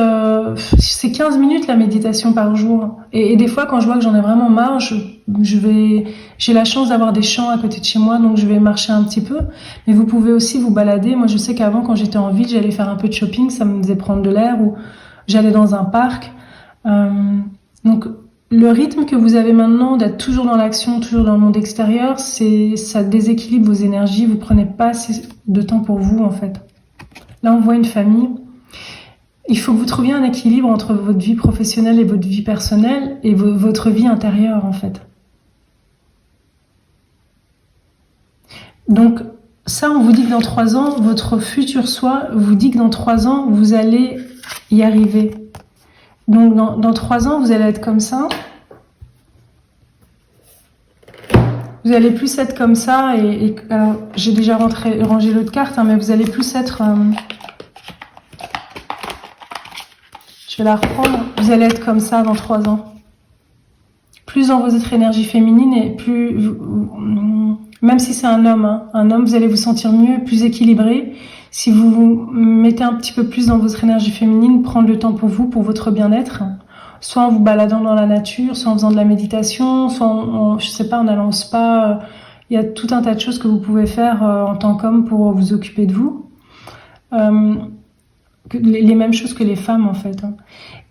S1: c'est 15 minutes la méditation par jour. Et des fois, quand je vois que j'en ai vraiment marre, j'ai la chance d'avoir des champs à côté de chez moi, donc je vais marcher un petit peu. Mais vous pouvez aussi vous balader. Moi, je sais qu'avant, quand j'étais en ville, j'allais faire un peu de shopping, ça me faisait prendre de l'air, ou j'allais dans un parc. Euh, donc, le rythme que vous avez maintenant d'être toujours dans l'action, toujours dans le monde extérieur, ça déséquilibre vos énergies. Vous prenez pas assez de temps pour vous, en fait. Là, on voit une famille. Il faut que vous trouviez un équilibre entre votre vie professionnelle et votre vie personnelle et votre vie intérieure, en fait. Donc, ça, on vous dit que dans 3 ans, votre futur soi vous dit que dans 3 ans, vous allez y arriver. Donc, dans 3 ans, vous allez être comme ça. Vous allez plus être comme ça. Alors, j'ai déjà rangé l'autre carte, hein, mais vous allez plus être... je vais la reprendre. Vous allez être comme ça dans 3 ans. Plus dans votre énergie féminine et plus... Même si c'est un homme, hein, vous allez vous sentir mieux, plus équilibré. Si vous vous mettez un petit peu plus dans votre énergie féminine, prendre le temps pour vous, pour votre bien-être, soit en vous baladant dans la nature, soit en faisant de la méditation, soit je sais pas, en allant au spa. Il y a tout un tas de choses que vous pouvez faire en tant qu'homme pour vous occuper de vous. Les mêmes choses que les femmes, en fait. Hein.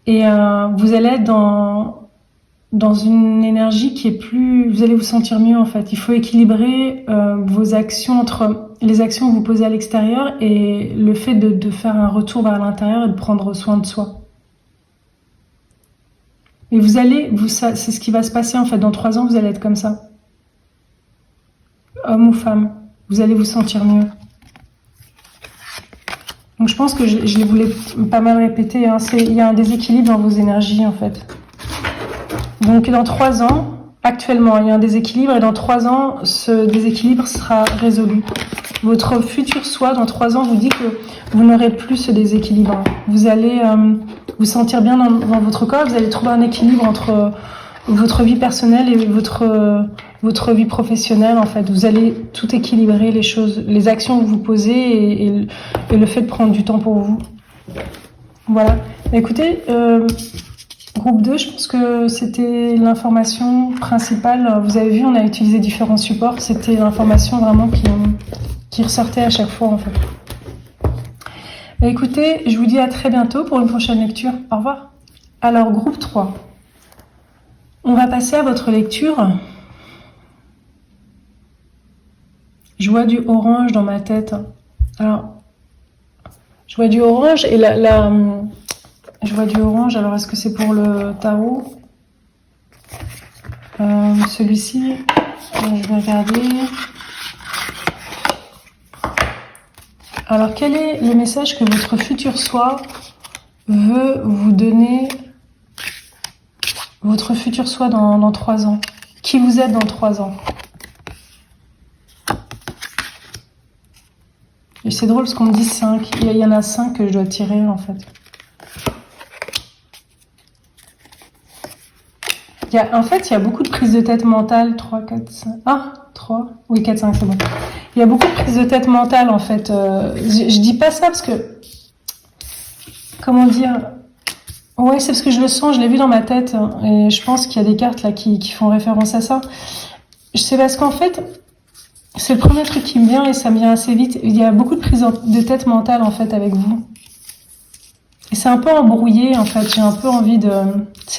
S1: Et vous allez être dans une énergie qui est plus... Vous allez vous sentir mieux, en fait. Il faut équilibrer vos actions entre les actions que vous posez à l'extérieur et le fait de faire un retour vers l'intérieur et de prendre soin de soi. Et c'est ce qui va se passer, en fait. Dans 3 ans, vous allez être comme ça. Homme ou femme. Vous allez vous sentir mieux. Donc je pense que je les voulais pas mal répéter. Hein. Il y a un déséquilibre dans vos énergies, en fait. Donc dans 3 ans, actuellement, il y a un déséquilibre et dans 3 ans, ce déséquilibre sera résolu. Votre futur soi, dans 3 ans, vous dit que vous n'aurez plus ce déséquilibre. Vous allez vous sentir bien dans votre corps, vous allez trouver un équilibre entre votre vie personnelle et votre vie professionnelle, en fait. Vous allez tout équilibrer, les choses, les actions que vous posez et le fait de prendre du temps pour vous. Voilà. Écoutez, groupe 2, je pense que c'était l'information principale. Vous avez vu, on a utilisé différents supports. C'était l'information vraiment qui ressortait à chaque fois, en fait. Écoutez, je vous dis à très bientôt pour une prochaine lecture. Au revoir. Alors, groupe 3. On va passer à votre lecture. Je vois du orange dans ma tête. Alors, je vois du orange et je vois du orange. Alors, est-ce que c'est pour le tarot? Celui-ci, je vais regarder. Alors, quel est le message que votre futur soi veut vous donner? Votre futur soi dans 3 ans. Qui vous êtes dans 3 ans? Et c'est drôle parce qu'on me dit 5. Il y en a 5 que je dois tirer, en fait. Il y a beaucoup de prises de tête mentale. 3, 4, 5. Ah, 3. Oui, 4, 5, c'est bon. Il y a beaucoup de prises de tête mentale, en fait. Je dis pas ça parce que... Comment dire? Ouais, c'est parce que je le sens, je l'ai vu dans ma tête. Et je pense qu'il y a des cartes là qui font référence à ça. C'est parce qu'en fait, c'est le premier truc qui me vient et ça me vient assez vite. Il y a beaucoup de prises de tête mentale, en fait, avec vous. Et c'est un peu embrouillé, en fait. J'ai un peu envie de...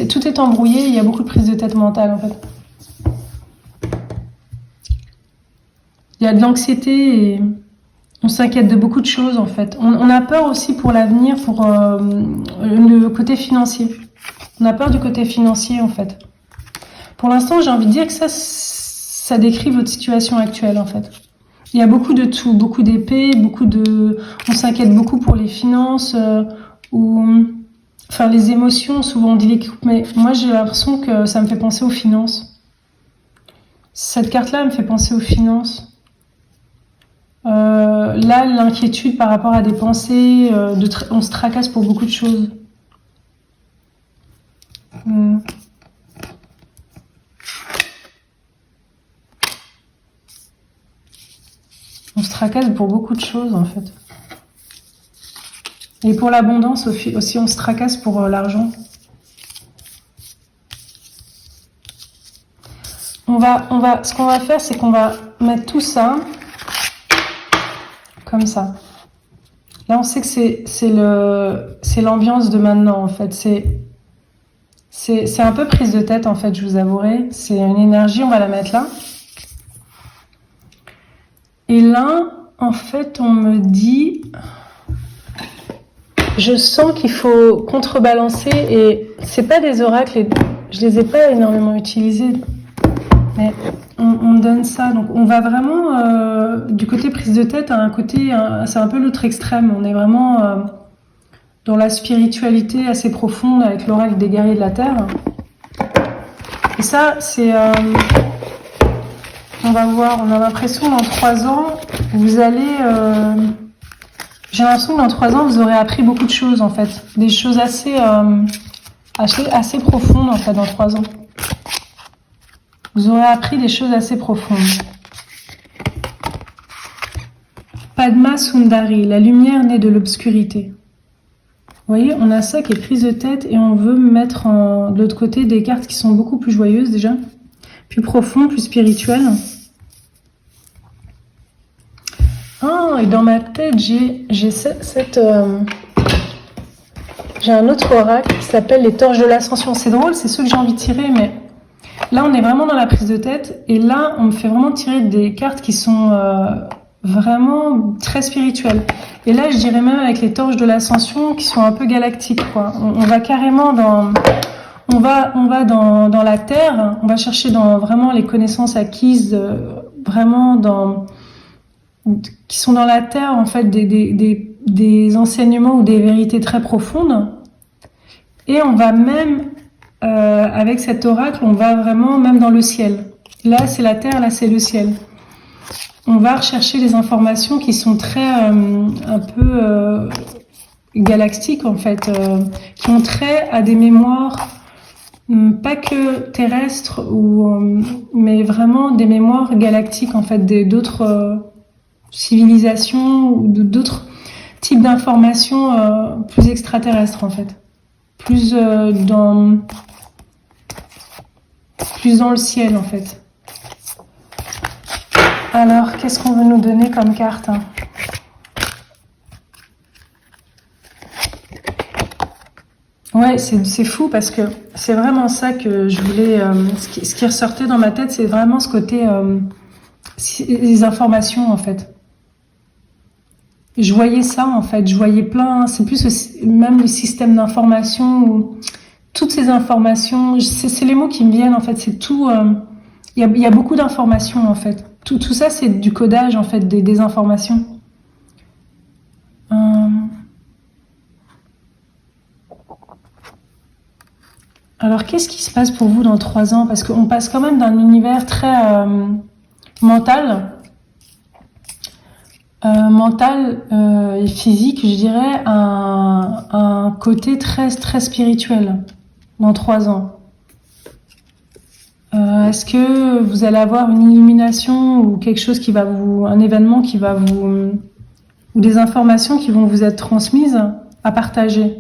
S1: Tout est embrouillé, il y a beaucoup de prises de tête mentale, en fait. Il y a de l'anxiété et on s'inquiète de beaucoup de choses, en fait. On a peur aussi pour l'avenir, pour le côté financier. On a peur du côté financier, en fait. Pour l'instant, j'ai envie de dire que ça décrit votre situation actuelle, en fait. Il y a beaucoup de tout, beaucoup d'épées, on s'inquiète beaucoup pour les finances, enfin les émotions, souvent on dit les coupes, mais moi j'ai l'impression que ça me fait penser aux finances. Cette carte-là me fait penser aux finances. Là, l'inquiétude par rapport à des pensées, on se tracasse pour beaucoup de choses. On se tracasse pour beaucoup de choses, en fait. Et pour l'abondance aussi, on se tracasse pour l'argent. Ce qu'on va faire, c'est qu'on va mettre tout ça comme ça. Là, on sait que c'est l'ambiance de maintenant, en fait. C'est un peu prise de tête, en fait, je vous avouerai. C'est une énergie, on va la mettre là. Et là, en fait, on me dit... Je sens qu'il faut contrebalancer, et c'est pas des oracles, je les ai pas énormément utilisés, mais on me donne ça. Donc on va vraiment du côté prise de tête à un côté, c'est un peu l'autre extrême. On est vraiment dans la spiritualité assez profonde avec l'oracle des guerriers de la terre. Et ça, c'est... on va voir, on a l'impression dans 3 ans, vous allez... j'ai l'impression que dans 3 ans, vous aurez appris beaucoup de choses, en fait. Des choses assez profondes, en fait, dans 3 ans. Vous aurez appris des choses assez profondes. Padma Sundari, la lumière née de l'obscurité. Vous voyez, on a ça qui est prise de tête et on veut mettre de l'autre côté des cartes qui sont beaucoup plus joyeuses, déjà. Plus profondes, plus spirituelles. Ah, et dans ma tête, j'ai un autre oracle qui s'appelle les torches de l'ascension. C'est drôle, c'est ceux que j'ai envie de tirer, mais là, on est vraiment dans la prise de tête. Et là, on me fait vraiment tirer des cartes qui sont vraiment très spirituelles. Et là, je dirais même avec les torches de l'ascension qui sont un peu galactiques, quoi. On va carrément dans... On va dans la terre, on va chercher dans vraiment les connaissances acquises, vraiment qui sont dans la terre, en fait, des enseignements ou des vérités très profondes. Et on va même, avec cet oracle, on va vraiment même dans le ciel. Là, c'est la terre, là, c'est le ciel. On va rechercher des informations qui sont très, un peu galactiques, en fait, qui ont trait à des mémoires, pas que terrestres, mais vraiment des mémoires galactiques, en fait, d'autres... civilisations ou d'autres types d'informations plus extraterrestres, en fait. Plus dans le ciel, en fait. Alors, qu'est-ce qu'on veut nous donner comme carte, hein? Ouais, c'est fou parce que c'est vraiment ça que je voulais... ce qui ressortait dans ma tête, c'est vraiment ce côté... les informations, en fait. Je voyais ça, en fait. Je voyais plein... C'est plus même le système d'information où toutes ces informations... C'est les mots qui me viennent, en fait. C'est tout... Il y a beaucoup d'informations, en fait. Tout ça, c'est du codage, en fait, des informations. Alors, qu'est-ce qui se passe pour vous dans 3 ans? Parce qu'on passe quand même d'un univers très mental et physique, je dirais, à un côté très, très spirituel dans 3 ans. Est-ce que vous allez avoir une illumination ou quelque chose qui va un événement qui va ou des informations qui vont vous être transmises à partager?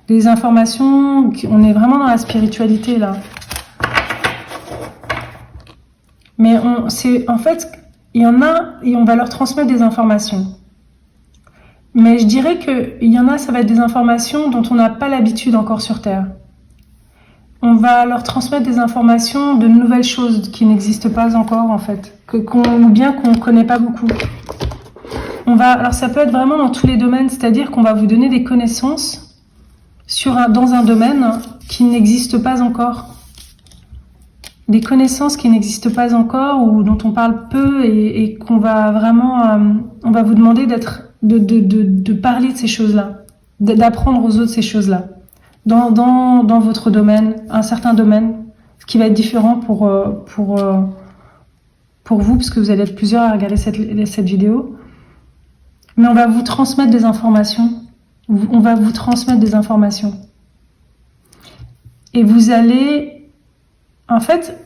S1: Des informations, on est vraiment dans la spiritualité là. Mais en fait, il y en a et on va leur transmettre des informations. Mais je dirais qu'il y en a, ça va être des informations dont on n'a pas l'habitude encore sur Terre. On va leur transmettre des informations de nouvelles choses qui n'existent pas encore, en fait, ou bien qu'on ne connaît pas beaucoup. Alors ça peut être vraiment dans tous les domaines, c'est-à-dire qu'on va vous donner des connaissances dans un domaine qui n'existe pas encore. Des connaissances qui n'existent pas encore ou dont on parle peu et qu'on va vraiment... on va vous demander de parler de ces choses-là, d'apprendre aux autres ces choses-là. Dans votre domaine, un certain domaine, ce qui va être différent pour vous, puisque vous allez être plusieurs à regarder cette vidéo. Mais on va vous transmettre des informations. On va vous transmettre des informations. Et vous allez... En fait,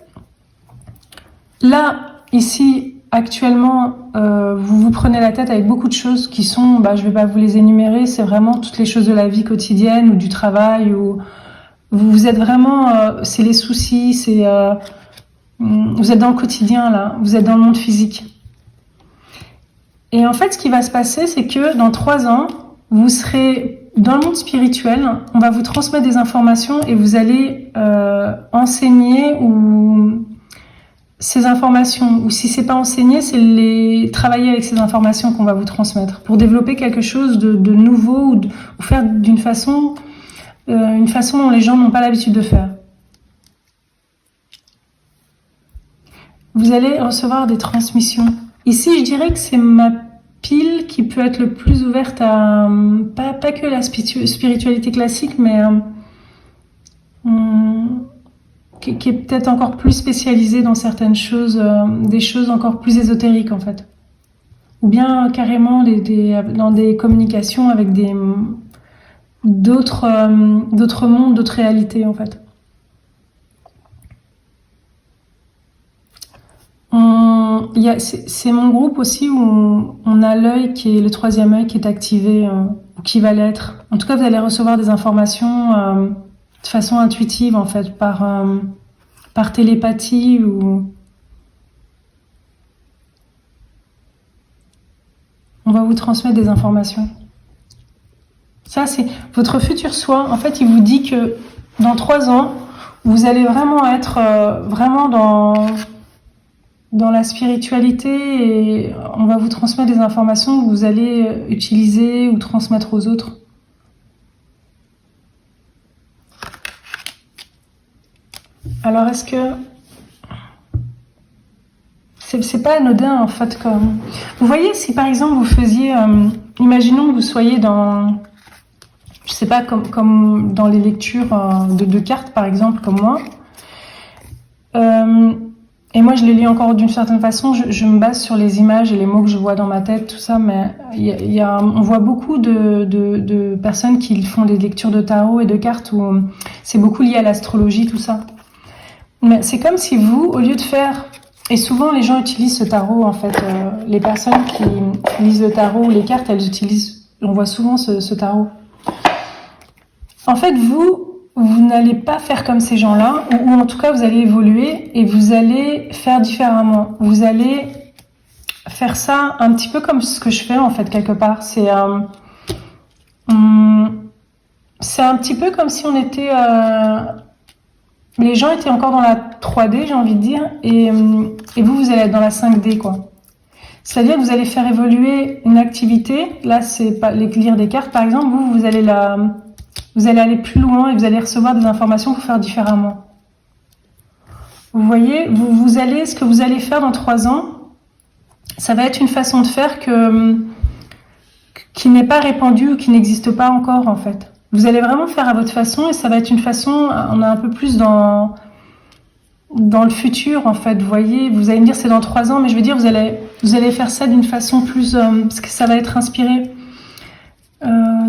S1: là, ici, actuellement, vous vous prenez la tête avec beaucoup de choses qui sont, je vais pas vous les énumérer, c'est vraiment toutes les choses de la vie quotidienne ou du travail, ou vous êtes vraiment, c'est les soucis, vous êtes dans le quotidien là, vous êtes dans le monde physique. Et en fait, ce qui va se passer, c'est que dans 3 ans, vous serez dans le monde spirituel, on va vous transmettre des informations et vous allez enseigner ou ces informations, ou si c'est pas enseigné, c'est travailler avec ces informations qu'on va vous transmettre pour développer quelque chose de nouveau ou faire d'une façon, une façon dont les gens n'ont pas l'habitude de faire. Vous allez recevoir des transmissions. Ici, je dirais que c'est ma pile qui peut être le plus ouverte à pas que la spiritualité classique, mais qui est peut-être encore plus spécialisée dans certaines choses, des choses encore plus ésotériques en fait, ou bien carrément dans des communications avec d'autres mondes, d'autres réalités en fait. C'est mon groupe aussi où on a l'œil qui est le 3e œil qui est activé, ou qui va l'être. En tout cas, vous allez recevoir des informations de façon intuitive en fait, par télépathie ou on va vous transmettre des informations. Ça, c'est votre futur soi. En fait, il vous dit que dans 3 ans, vous allez vraiment être vraiment dans la spiritualité et on va vous transmettre des informations que vous allez utiliser ou transmettre aux autres. Alors, est-ce que c'est pas anodin en fait comme vous voyez si par exemple vous faisiez, imaginons que vous soyez dans, je sais pas comme dans les lectures de cartes par exemple comme moi. Et moi, je les lis encore d'une certaine façon. Je me base sur les images et les mots que je vois dans ma tête, tout ça. Mais on voit beaucoup de personnes qui font des lectures de tarot et de cartes où c'est beaucoup lié à l'astrologie, tout ça. Mais c'est comme si vous, au lieu de faire... Et souvent, les gens utilisent ce tarot, en fait. Les personnes qui lisent le tarot ou les cartes, elles utilisent... On voit souvent ce tarot. En fait, vous n'allez pas faire comme ces gens-là, ou en tout cas, vous allez évoluer et vous allez faire différemment. Vous allez faire ça un petit peu comme ce que je fais, en fait, quelque part. C'est un petit peu comme si on était... les gens étaient encore dans la 3D, j'ai envie de dire, et vous allez être dans la 5D, quoi. C'est-à-dire que vous allez faire évoluer une activité. Là, c'est pas lire des cartes, par exemple. Vous allez aller plus loin et vous allez recevoir des informations pour faire différemment. Vous voyez, ce que vous allez faire dans 3 ans, ça va être une façon de faire qui n'est pas répandue ou qui n'existe pas encore, en fait. Vous allez vraiment faire à votre façon et ça va être une façon, on est un peu plus dans le futur, en fait. Vous voyez, vous allez me dire c'est dans 3 ans, mais je veux dire, vous allez faire ça d'une façon plus, parce que ça va être inspiré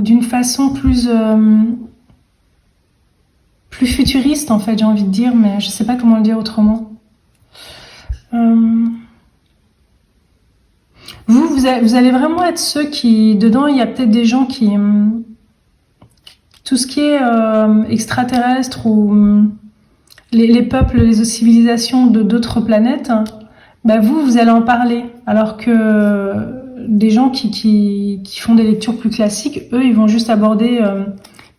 S1: d'une façon plus futuriste en fait, j'ai envie de dire, mais je sais pas comment le dire autrement. Vous allez vraiment être ceux qui, dedans, il y a peut-être des gens qui, tout ce qui est extraterrestre ou les peuples, les civilisations de d'autres planètes, vous allez en parler, alors que des gens qui font des lectures plus classiques, eux, ils vont juste aborder,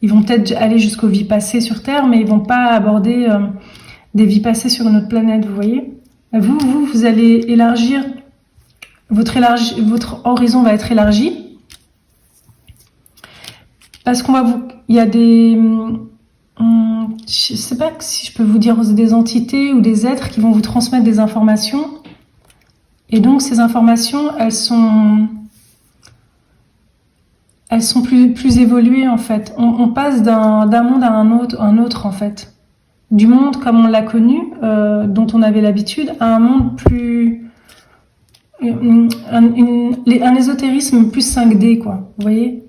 S1: ils vont peut-être aller jusqu'aux vies passées sur Terre, mais ils vont pas aborder des vies passées sur une autre planète, vous voyez. Vous allez élargir, votre horizon va être élargi, parce il y a des, je sais pas si je peux vous dire des entités ou des êtres qui vont vous transmettre des informations. Et donc ces informations, elles sont plus évoluées en fait. On passe d'un monde à un autre en fait. Du monde comme on l'a connu, dont on avait l'habitude, à un monde plus... un ésotérisme plus 5D, quoi. Vous voyez ?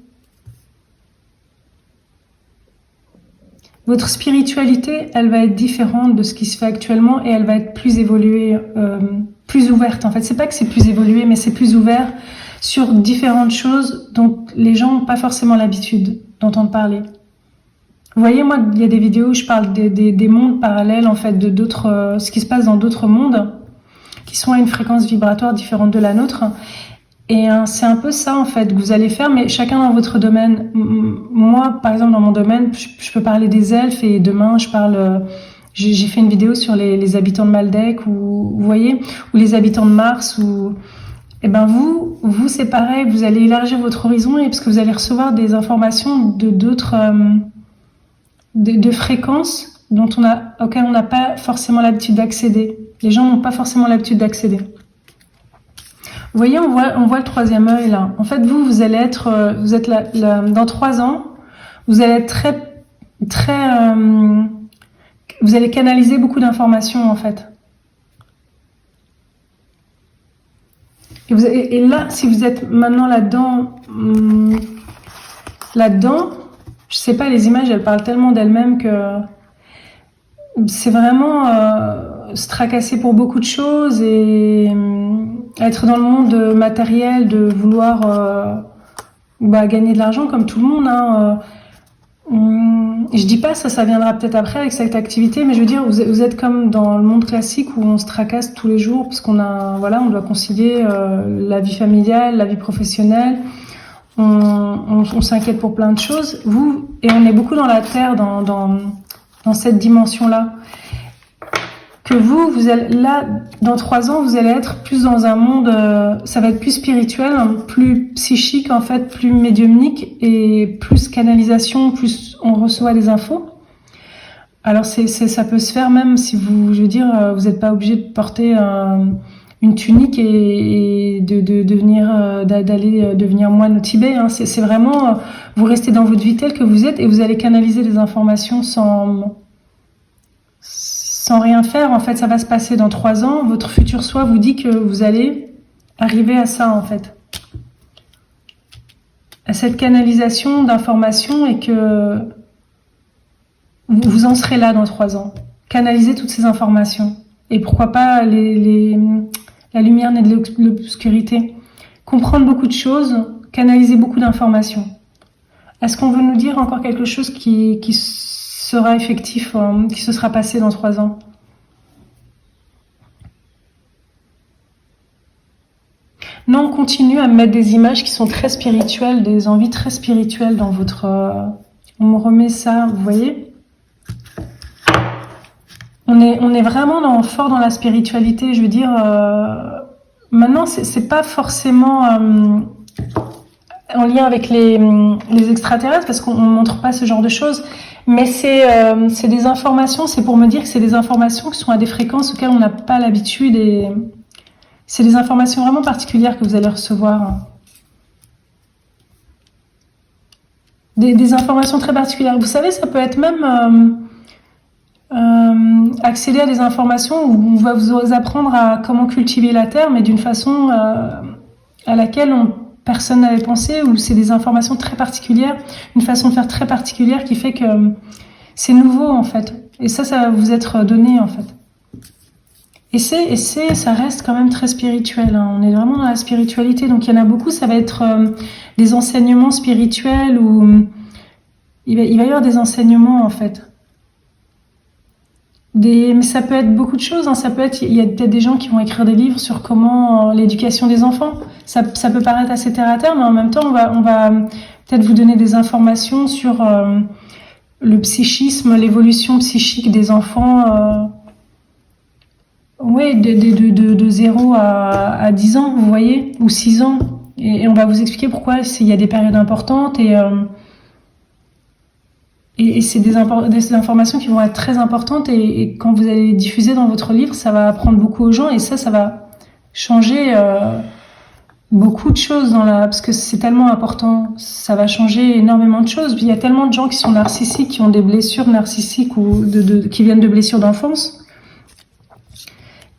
S1: Votre spiritualité, elle va être différente de ce qui se fait actuellement et elle va être plus évoluée, plus ouverte. En fait, c'est pas que c'est plus évolué, mais c'est plus ouvert sur différentes choses dont les gens n'ont pas forcément l'habitude d'entendre parler. Vous voyez, moi, il y a des vidéos où je parle des mondes parallèles, en fait, de d'autres, ce qui se passe dans d'autres mondes, qui sont à une fréquence vibratoire différente de la nôtre. Et c'est un peu ça, en fait, que vous allez faire, mais chacun dans votre domaine. Moi, par exemple, dans mon domaine, je peux parler des elfes, et demain, j'ai fait une vidéo sur les habitants de Maldek, ou, vous voyez, ou les habitants de Mars, ou, eh ben vous, c'est pareil, vous allez élargir votre horizon, et parce que vous allez recevoir des informations de d'autres, de fréquences auxquelles on n'a pas forcément l'habitude d'accéder. Les gens n'ont pas forcément l'habitude d'accéder. Vous voyez, on voit le troisième œil là. En fait, vous allez être, vous êtes là, dans 3 ans, vous allez être très, vous allez canaliser beaucoup d'informations en fait. Et là, si vous êtes maintenant là-dedans, je sais pas, les images, elles parlent tellement d'elles-mêmes que c'est vraiment se tracasser pour beaucoup de choses et être dans le monde matériel, de vouloir gagner de l'argent comme tout le monde. Hein. Je dis pas ça viendra peut-être après avec cette activité, mais je veux dire, vous êtes comme dans le monde classique où on se tracasse tous les jours parce qu'on doit concilier la vie familiale, la vie professionnelle. On s'inquiète pour plein de choses. Et on est beaucoup dans la terre, dans cette dimension-là. Que vous allez, là, dans 3 ans, vous allez être plus dans un monde, ça va être plus spirituel, plus psychique, en fait, plus médiumnique et plus canalisation, plus on reçoit des infos. Alors, ça peut se faire même si vous n'êtes pas obligé de porter une tunique et d'aller devenir moine au Tibet. Hein. C'est vraiment, vous restez dans votre vie telle que vous êtes et vous allez canaliser des informations sans rien faire. En fait, ça va se passer dans 3 ans. Votre futur soi vous dit que vous allez arriver à ça, en fait. À cette canalisation d'informations et que vous en serez là dans 3 ans. Canaliser toutes ces informations. Et pourquoi pas la lumière naît de l'obscurité. Comprendre beaucoup de choses, canaliser beaucoup d'informations. Est-ce qu'on veut nous dire encore quelque chose qui sera effectif, qui se sera passé dans 3 ans? Non, on continue à mettre des images qui sont très spirituelles, des envies très spirituelles dans votre... on me remet ça, vous voyez? On est vraiment fort dans la spiritualité, je veux dire... maintenant, c'est pas forcément en lien avec les extraterrestres, parce qu'on montre pas ce genre de choses, mais c'est des informations, c'est pour me dire que c'est des informations qui sont à des fréquences auxquelles on n'a pas l'habitude, et c'est des informations vraiment particulières que vous allez recevoir. Des informations très particulières. Vous savez, ça peut être même accéder à des informations où on va vous apprendre à comment cultiver la terre, mais d'une façon à laquelle personne n'avait pensé, ou c'est des informations très particulières, une façon de faire très particulière qui fait que c'est nouveau en fait. Et ça va vous être donné en fait. Et ça reste quand même très spirituel. Hein. On est vraiment dans la spiritualité. Donc il y en a beaucoup, ça va être des enseignements spirituels où il va y avoir des enseignements en fait. Mais ça peut être beaucoup de choses. Hein. Il y a peut-être des gens qui vont écrire des livres sur comment l'éducation des enfants. Ça peut paraître assez terre à terre, mais en même temps, on va peut-être vous donner des informations sur le psychisme, l'évolution psychique des enfants. Oui, de 0 à 10 ans, vous voyez, ou 6 ans. Et on va vous expliquer pourquoi il y a des périodes importantes et c'est des informations qui vont être très importantes et quand vous allez les diffuser dans votre livre, ça va apprendre beaucoup aux gens et ça va changer beaucoup de choses parce que c'est tellement important. Ça va changer énormément de choses. Puis il y a tellement de gens qui sont narcissiques, qui ont des blessures narcissiques ou qui viennent de blessures d'enfance.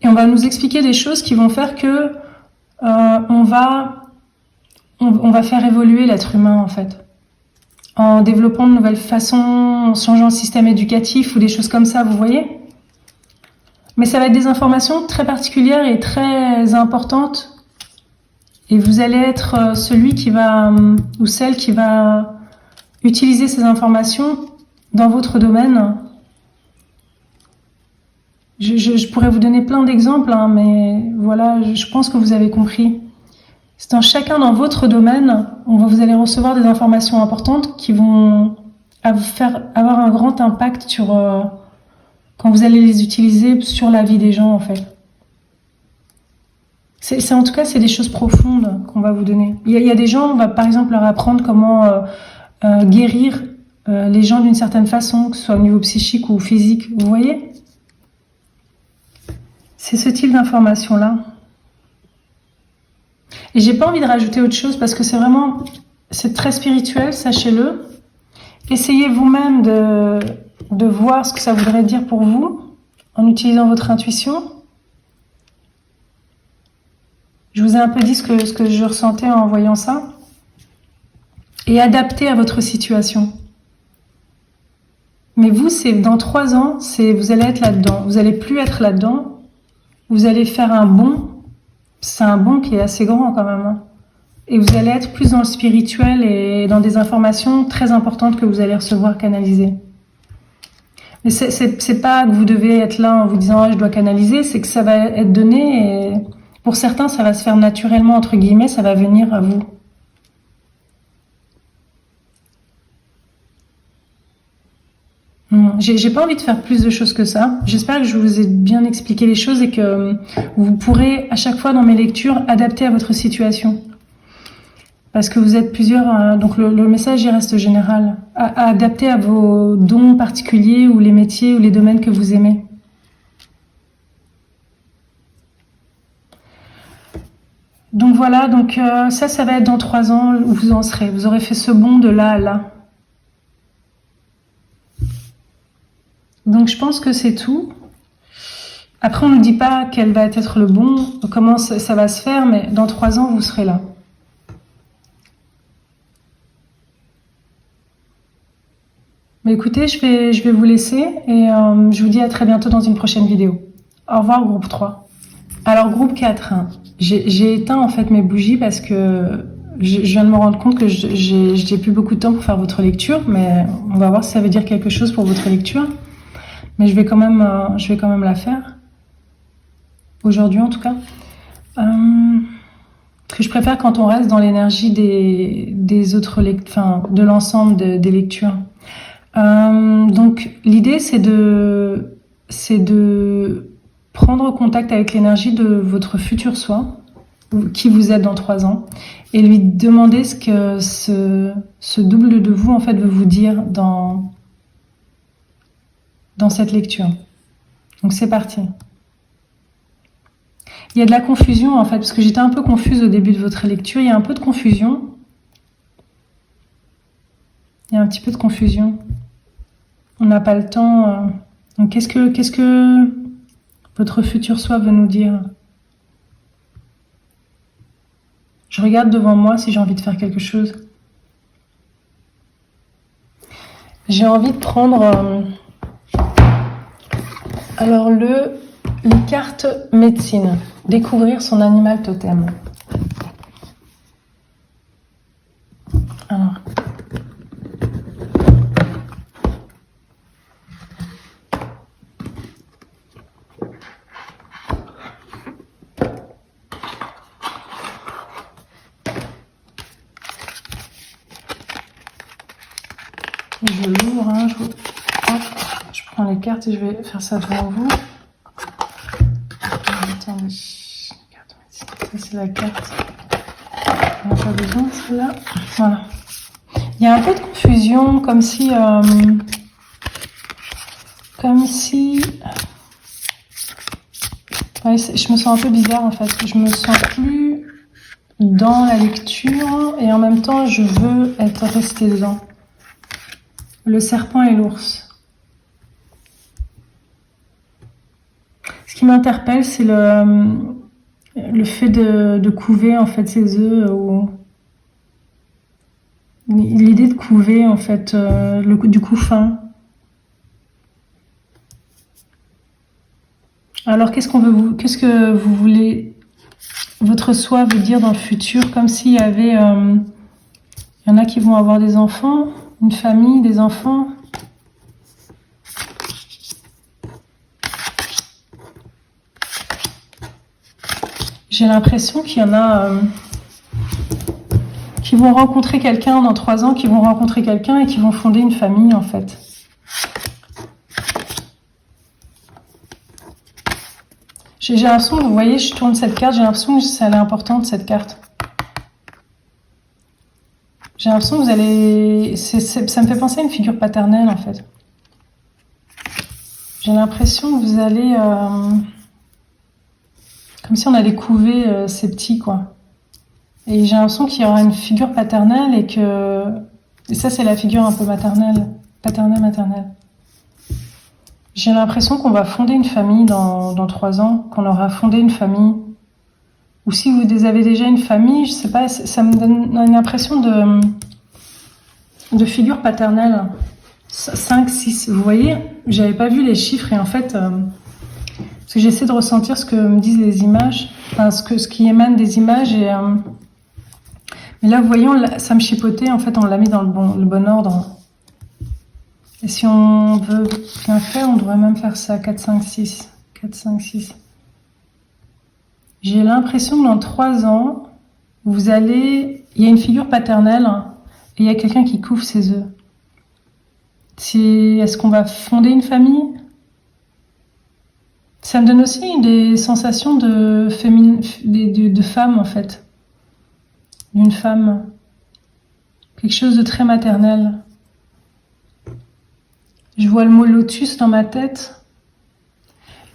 S1: Et on va nous expliquer des choses qui vont faire que on va faire évoluer l'être humain en fait. en développant de nouvelles façons, en changeant le système éducatif ou des choses comme ça, vous voyez? Mais ça va être des informations très particulières et très importantes. Et vous allez être celui qui va, ou celle qui va utiliser ces informations dans votre domaine. Je pourrais vous donner plein d'exemples, hein, mais voilà, je pense que vous avez compris. C'est dans chacun dans votre domaine, vous allez recevoir des informations importantes qui vont avoir un grand impact sur quand vous allez les utiliser sur la vie des gens, en fait. En tout cas, c'est des choses profondes qu'on va vous donner. Il y a des gens, on va par exemple leur apprendre comment guérir les gens d'une certaine façon, que ce soit au niveau psychique ou physique. Vous voyez? C'est ce type d'information-là. Et j'ai pas envie de rajouter autre chose parce que c'est très spirituel, sachez-le. Essayez vous-même de voir ce que ça voudrait dire pour vous en utilisant votre intuition. Je vous ai un peu dit ce que je ressentais en voyant ça. Et adapter à votre situation. Mais vous, c'est dans 3 ans, vous allez être là-dedans. Vous allez plus être là-dedans. Vous allez faire un bond. C'est un bond qui est assez grand quand même. Hein. Et vous allez être plus dans le spirituel et dans des informations très importantes que vous allez recevoir canalisées. Mais c'est pas que vous devez être là en vous disant ah, je dois canaliser, c'est que ça va être donné et pour certains ça va se faire naturellement entre guillemets, ça va venir à vous. J'ai pas envie de faire plus de choses que ça. J'espère que je vous ai bien expliqué les choses et que vous pourrez à chaque fois dans mes lectures adapter à votre situation. Parce que vous êtes plusieurs, donc le message il reste général. À adapter à vos dons particuliers ou les métiers ou les domaines que vous aimez. Donc voilà, ça va être dans 3 ans où vous en serez. Vous aurez fait ce bond de là à là. Donc je pense que c'est tout. Après on ne dit pas quel va être le bon, comment ça va se faire, mais dans 3 ans vous serez là. Mais écoutez, je vais vous laisser et je vous dis à très bientôt dans une prochaine vidéo. Au revoir groupe 3. Alors groupe 4, hein. J'ai éteint en fait mes bougies parce que je viens de me rendre compte que j'ai plus beaucoup de temps pour faire votre lecture, mais on va voir si ça veut dire quelque chose pour votre lecture. Mais je vais quand même la faire. Aujourd'hui en tout cas. Que je préfère quand on reste dans l'énergie des autres de l'ensemble des lectures. Donc l'idée c'est de prendre contact avec l'énergie de votre futur soi, qui vous êtes dans 3 ans, et lui demander ce que ce double de vous en fait veut vous dire dans cette lecture. Donc c'est parti. Il y a de la confusion en fait, parce que j'étais un peu confuse au début de votre lecture, il y a un peu de confusion. Il y a un petit peu de confusion. On n'a pas le temps. Donc qu'est-ce que votre futur soi veut nous dire? Je regarde devant moi si j'ai envie de faire quelque chose. J'ai envie de prendre alors les cartes médecine. Découvrir son animal totem. Alors. Je l'ouvre, hein, je prends les cartes et je vais faire ça devant vous. Attendez, ça c'est la carte. On n'a pas besoin de celle-là. Voilà. Il y a un peu de confusion, comme si ouais, je me sens un peu bizarre en fait. Je me sens plus dans la lecture et en même temps je veux être restée dedans. Le serpent et l'ours. Ce qui m'interpelle, c'est le fait de couver en fait ses œufs ou l'idée de couver, en fait, du couffin. Alors, qu'est-ce que vous voulez, votre soi veut dire dans le futur, comme s'il y avait, il y en a qui vont avoir des enfants, une famille, des enfants. J'ai l'impression qu'il y en a qui vont rencontrer quelqu'un dans 3 ans, qui vont rencontrer quelqu'un et qui vont fonder une famille, en fait. J'ai l'impression, vous voyez, je tourne cette carte, j'ai l'impression que ça, elle est importante, cette carte. J'ai l'impression que vous allez... ça me fait penser à une figure paternelle, en fait. J'ai l'impression que vous allez... comme si on allait couver ces petits, quoi. Et j'ai l'impression qu'il y aura une figure paternelle et que... Et ça, c'est la figure un peu maternelle. Paternelle. J'ai l'impression qu'on va fonder une famille dans 3 ans, qu'on aura fondé une famille. Ou si vous avez déjà une famille, je sais pas, ça me donne une impression de figure paternelle. 5, 6, vous voyez, j'avais pas vu les chiffres et en fait, parce que j'essaie de ressentir ce que me disent les images, enfin ce qui émane des images et... mais là, vous voyez, ça me chipotait, en fait, on l'a mis dans le bon ordre. Et si on veut bien faire, on devrait même faire ça, 4, 5, 6. 4, 5, 6. J'ai l'impression que dans 3 ans, il y a une figure paternelle et il y a quelqu'un qui couvre ses œufs. Est-ce qu'on va fonder une famille? Ça me donne aussi des sensations de femme, en fait. D'une femme. Quelque chose de très maternel. Je vois le mot lotus dans ma tête.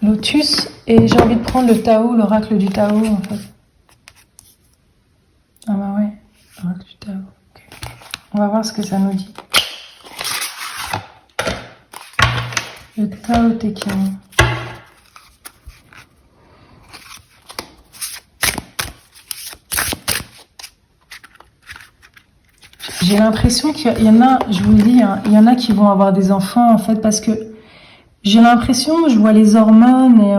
S1: Lotus, et j'ai envie de prendre le Tao, l'oracle du Tao, en fait. Ah bah ouais, l'oracle du Tao. Okay. On va voir ce que ça nous dit. Le Tao Te Ching. J'ai l'impression qu'il y en a, je vous le dis, hein, il y en a qui vont avoir des enfants, en fait, parce que j'ai l'impression, je vois les hormones et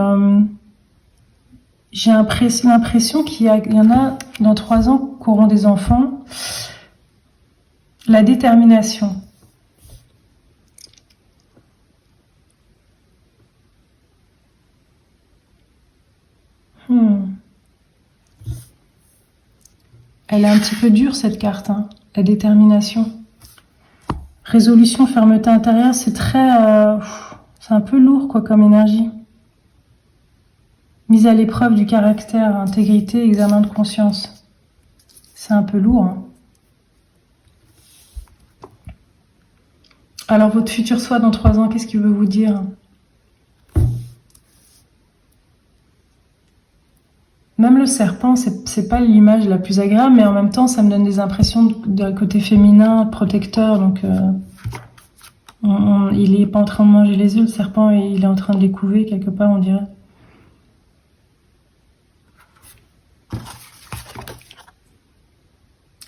S1: j'ai l'impression qu'il y en a dans 3 ans qui auront des enfants. La détermination. Elle est un petit peu dure, cette carte, hein. La détermination. Résolution, fermeté intérieure, c'est très... c'est un peu lourd, quoi, comme énergie. Mise à l'épreuve du caractère, intégrité, examen de conscience. C'est un peu lourd, hein. Alors, votre futur soi dans 3 ans, qu'est-ce qu'il veut vous dire? Même le serpent, c'est pas l'image la plus agréable, mais en même temps, ça me donne des impressions d'un côté féminin, protecteur. Donc, il est pas en train de manger les œufs, le serpent, et il est en train de les couver quelque part, on dirait.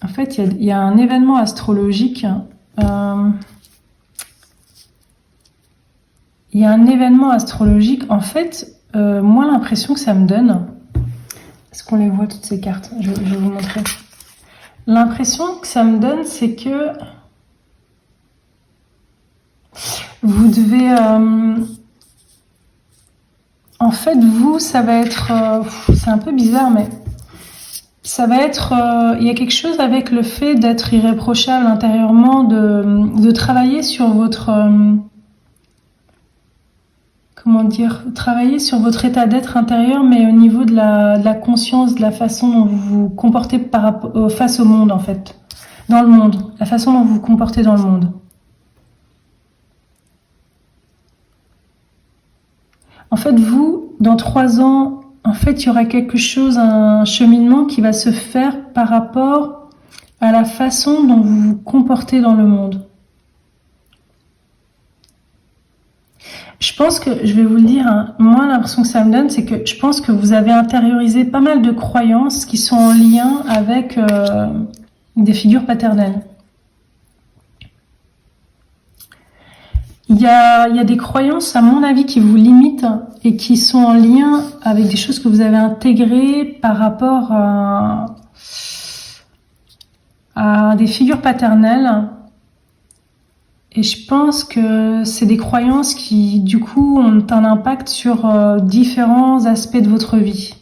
S1: En fait, il y a un événement astrologique. Il y a un événement astrologique. En fait, moi, l'impression que ça me donne... Est-ce qu'on les voit, toutes ces cartes? Je vais vous montrer. L'impression que ça me donne, c'est que vous devez... en fait, vous, ça va être... c'est un peu bizarre, mais... ça va être... il y a quelque chose avec le fait d'être irréprochable intérieurement, de travailler sur votre... comment dire, travailler sur votre état d'être intérieur, mais au niveau de la conscience, de la façon dont vous vous comportez face au monde, en fait. Dans le monde. La façon dont vous vous comportez dans le monde. En fait, vous, dans 3 ans, en fait, il y aura quelque chose, un cheminement qui va se faire par rapport à la façon dont vous vous comportez dans le monde. Je pense que, je vais vous le dire, hein, moi l'impression que ça me donne, c'est que je pense que vous avez intériorisé pas mal de croyances qui sont en lien avec des figures paternelles. il y a des croyances, à mon avis, qui vous limitent et qui sont en lien avec des choses que vous avez intégrées par rapport à des figures paternelles. Et je pense que c'est des croyances qui, du coup, ont un impact sur différents aspects de votre vie.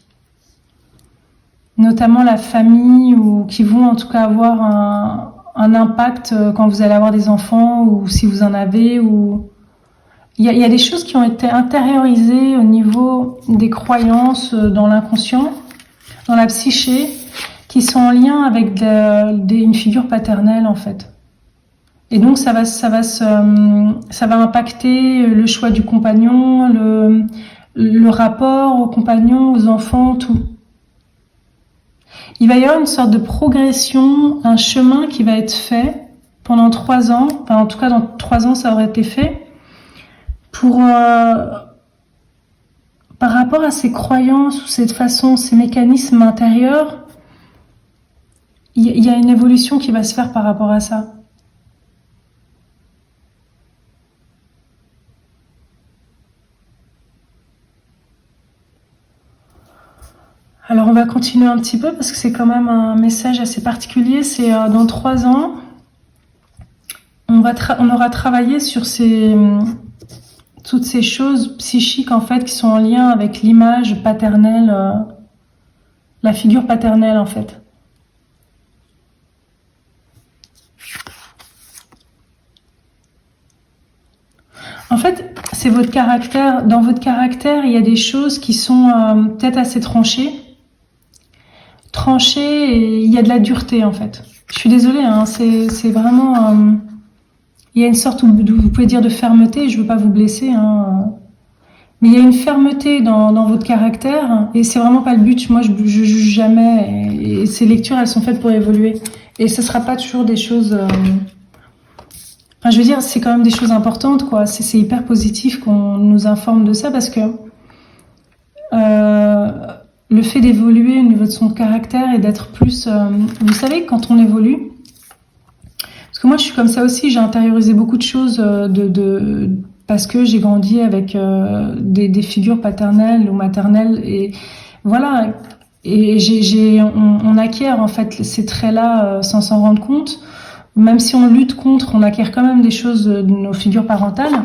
S1: Notamment la famille, ou qui vont en tout cas avoir un impact quand vous allez avoir des enfants, ou si vous en avez, ou... Il y a des choses qui ont été intériorisées au niveau des croyances dans l'inconscient, dans la psyché, qui sont en lien avec une figure paternelle, en fait. Et donc ça va impacter le choix du compagnon, le rapport au compagnon, aux enfants, tout. Il va y avoir une sorte de progression, un chemin qui va être fait pendant 3 ans. Enfin, en tout cas, dans 3 ans, ça aurait été fait pour par rapport à ces croyances ou cette façon, ces mécanismes intérieurs. Il y a une évolution qui va se faire par rapport à ça. Alors on va continuer un petit peu parce que c'est quand même un message assez particulier. C'est dans 3 ans, on aura travaillé sur toutes ces choses psychiques en fait qui sont en lien avec l'image paternelle, la figure paternelle en fait. En fait, c'est votre caractère. Dans votre caractère, il y a des choses qui sont peut-être assez tranchées, et il y a de la dureté en fait. Je suis désolée, hein, c'est vraiment... il y a une sorte, vous pouvez dire, de fermeté, je veux pas vous blesser, hein, mais il y a une fermeté dans votre caractère, et c'est vraiment pas le but. Moi, je juge jamais, et ces lectures, elles sont faites pour évoluer. Et ce sera pas toujours des choses... Enfin, je veux dire, c'est quand même des choses importantes, quoi. C'est hyper positif qu'on nous informe de ça, parce que le fait d'évoluer au niveau de son caractère et d'être plus... vous savez, quand on évolue... Parce que moi, je suis comme ça aussi, j'ai intériorisé beaucoup de choses parce que j'ai grandi avec des figures paternelles ou maternelles, et voilà. Et on acquiert en fait ces traits-là sans s'en rendre compte. Même si on lutte contre, on acquiert quand même des choses de nos figures parentales.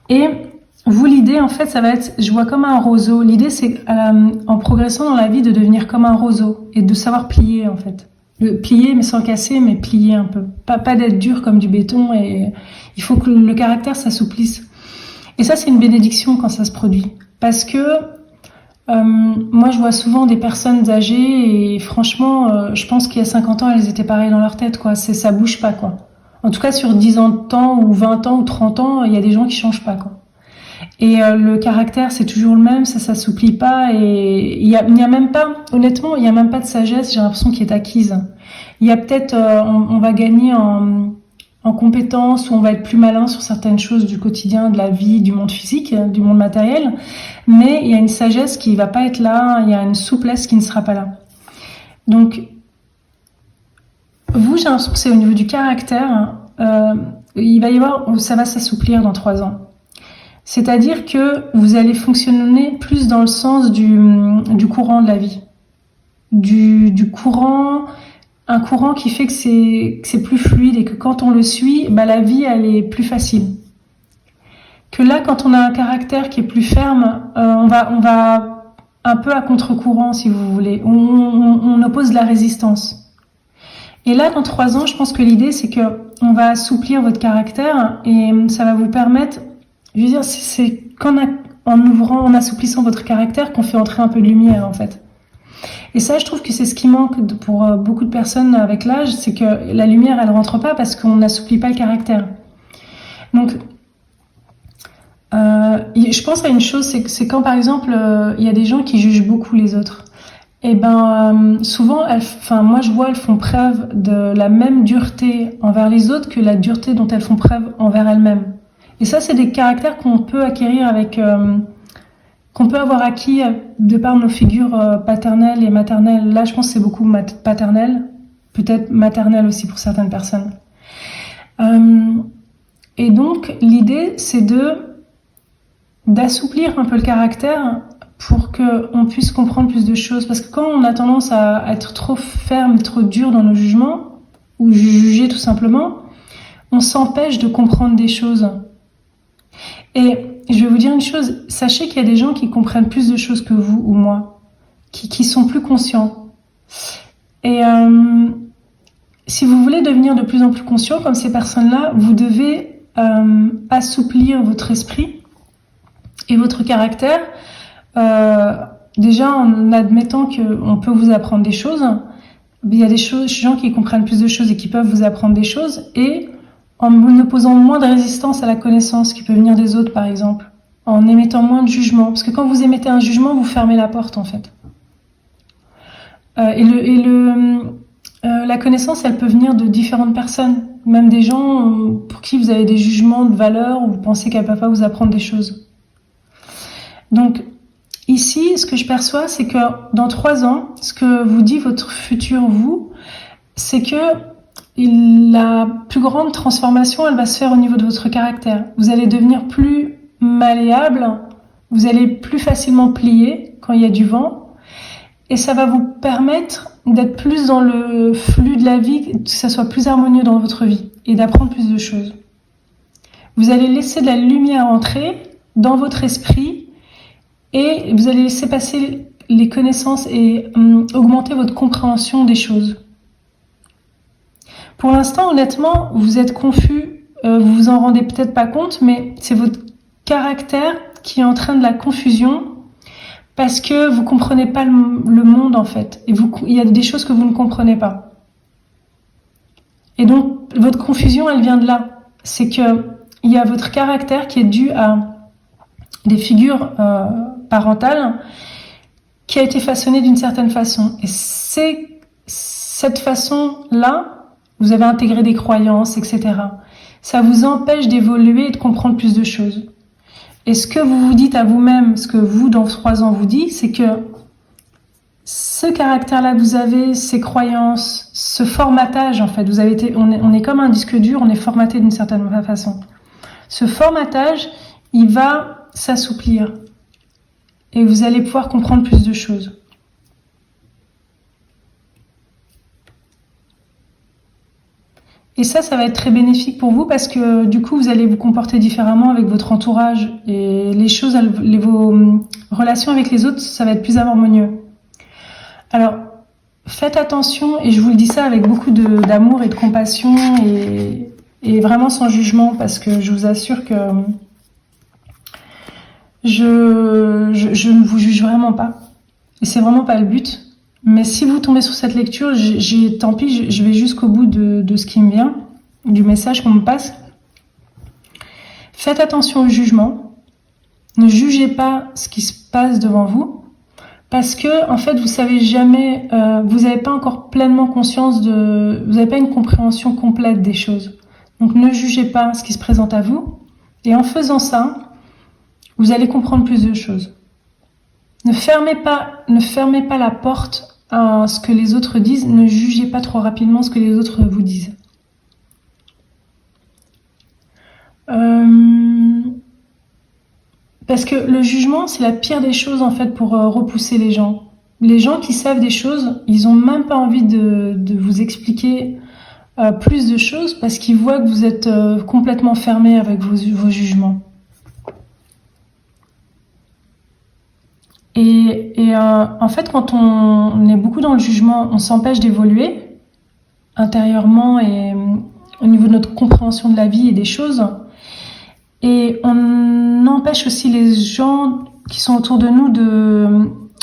S1: Et vous, l'idée, en fait, ça va être, je vois comme un roseau. L'idée, c'est en progressant dans la vie de devenir comme un roseau et de savoir plier, en fait. Plier, mais sans casser, mais plier un peu. Pas d'être dur comme du béton, et il faut que le caractère s'assouplisse. Et ça, c'est une bénédiction quand ça se produit. Parce que moi, je vois souvent des personnes âgées, et franchement, je pense qu'il y a 50 ans, elles étaient pareilles dans leur tête, quoi. Ça bouge pas, quoi. En tout cas, sur 10 ans de temps, ou 20 ans, ou 30 ans, il y a des gens qui changent pas, quoi. Et le caractère, c'est toujours le même, ça s'assouplit pas, et il y a même pas, honnêtement, il y a même pas de sagesse, j'ai l'impression, qui est acquise. Il y a peut-être, on va gagner en compétences, ou on va être plus malin sur certaines choses du quotidien, de la vie, du monde physique, du monde matériel, mais il y a une sagesse qui va pas être là, il y a une souplesse qui ne sera pas là. Donc, vous, j'ai l'impression que c'est au niveau du caractère, il va y avoir, ça va s'assouplir dans 3 ans. C'est-à-dire que vous allez fonctionner plus dans le sens du courant de la vie. Du courant, un courant qui fait que c'est plus fluide, et que quand on le suit, bah, la vie, elle est plus facile. Que là, quand on a un caractère qui est plus ferme, on va un peu à contre-courant, si vous voulez. On oppose de la résistance. Et là, dans 3 ans, je pense que l'idée, c'est que on va assouplir votre caractère, et ça va vous permettre... Je veux dire, c'est en assouplissant votre caractère qu'on fait entrer un peu de lumière, en fait. Et ça, je trouve que c'est ce qui manque pour beaucoup de personnes avec l'âge, c'est que la lumière, elle rentre pas parce qu'on n'assouplit pas le caractère. Donc, je pense à une chose, c'est quand, par exemple, il y a des gens qui jugent beaucoup les autres. Et ben, souvent, moi, je vois, elles font preuve de la même dureté envers les autres que la dureté dont elles font preuve envers elles-mêmes. Et ça, c'est des caractères qu'on peut acquérir qu'on peut avoir acquis de par nos figures paternelles et maternelles. Là, je pense que c'est beaucoup paternel, peut-être maternel aussi pour certaines personnes. Et donc, l'idée, c'est d'assouplir un peu le caractère pour qu'on puisse comprendre plus de choses. Parce que quand on a tendance à être trop ferme, trop dur dans nos jugements, ou juger tout simplement, on s'empêche de comprendre des choses. Et je vais vous dire une chose, sachez qu'il y a des gens qui comprennent plus de choses que vous ou moi, qui sont plus conscients. Et si vous voulez devenir de plus en plus conscient comme ces personnes-là, vous devez assouplir votre esprit et votre caractère. Déjà en admettant qu'on peut vous apprendre des choses, il y a des gens qui comprennent plus de choses et qui peuvent vous apprendre des choses, et en opposant moins de résistance à la connaissance qui peut venir des autres, par exemple, en émettant moins de jugement, parce que quand vous émettez un jugement, vous fermez la porte en fait. La connaissance, elle peut venir de différentes personnes, même des gens pour qui vous avez des jugements de valeur ou vous pensez qu'elle ne peut pas vous apprendre des choses. Donc ici, ce que je perçois, c'est que dans 3 ans, ce que vous dit votre futur vous, c'est que la plus grande transformation, elle va se faire au niveau de votre caractère. Vous allez devenir plus malléable, vous allez plus facilement plier quand il y a du vent, et ça va vous permettre d'être plus dans le flux de la vie, que ça soit plus harmonieux dans votre vie, et d'apprendre plus de choses. Vous allez laisser de la lumière entrer dans votre esprit, et vous allez laisser passer les connaissances et augmenter votre compréhension des choses. Pour l'instant, honnêtement, vous êtes confus, vous vous en rendez peut-être pas compte, mais c'est votre caractère qui est en train de la confusion parce que vous comprenez pas le monde en fait. Et il y a des choses que vous ne comprenez pas. Et donc, votre confusion, elle vient de là. C'est que il y a votre caractère qui est dû à des figures parentales qui a été façonné d'une certaine façon. Et c'est cette façon-là, vous avez intégré des croyances, etc. Ça vous empêche d'évoluer et de comprendre plus de choses. Et ce que vous vous dites à vous-même, ce que vous, dans 3 ans, vous dites, c'est que ce caractère-là que vous avez, ces croyances, ce formatage, en fait, on est comme un disque dur, on est formaté d'une certaine façon. Ce formatage, il va s'assouplir. Et vous allez pouvoir comprendre plus de choses. Et ça va être très bénéfique pour vous parce que du coup, vous allez vous comporter différemment avec votre entourage et vos relations avec les autres, ça va être plus harmonieux. Alors, faites attention, et je vous le dis ça avec beaucoup d'amour et de compassion et vraiment sans jugement, parce que je vous assure que je ne vous juge vraiment pas. Et c'est vraiment pas le but. Mais si vous tombez sur cette lecture, tant pis, je vais jusqu'au bout de ce qui me vient, du message qu'on me passe. Faites attention au jugement. Ne jugez pas ce qui se passe devant vous. Parce que, en fait, vous savez jamais, vous n'avez pas encore pleinement conscience vous n'avez pas une compréhension complète des choses. Donc, ne jugez pas ce qui se présente à vous. Et en faisant ça, vous allez comprendre plus de choses. Ne fermez pas la porte à ce que les autres disent. Ne jugez pas trop rapidement ce que les autres vous disent. Parce que le jugement, c'est la pire des choses en fait pour repousser les gens. Les gens qui savent des choses, ils ont même pas envie de vous expliquer plus de choses parce qu'ils voient que vous êtes complètement fermé avec vos jugements. Et en fait, quand on est beaucoup dans le jugement, on s'empêche d'évoluer intérieurement et au niveau de notre compréhension de la vie et des choses. Et on empêche aussi les gens qui sont autour de nous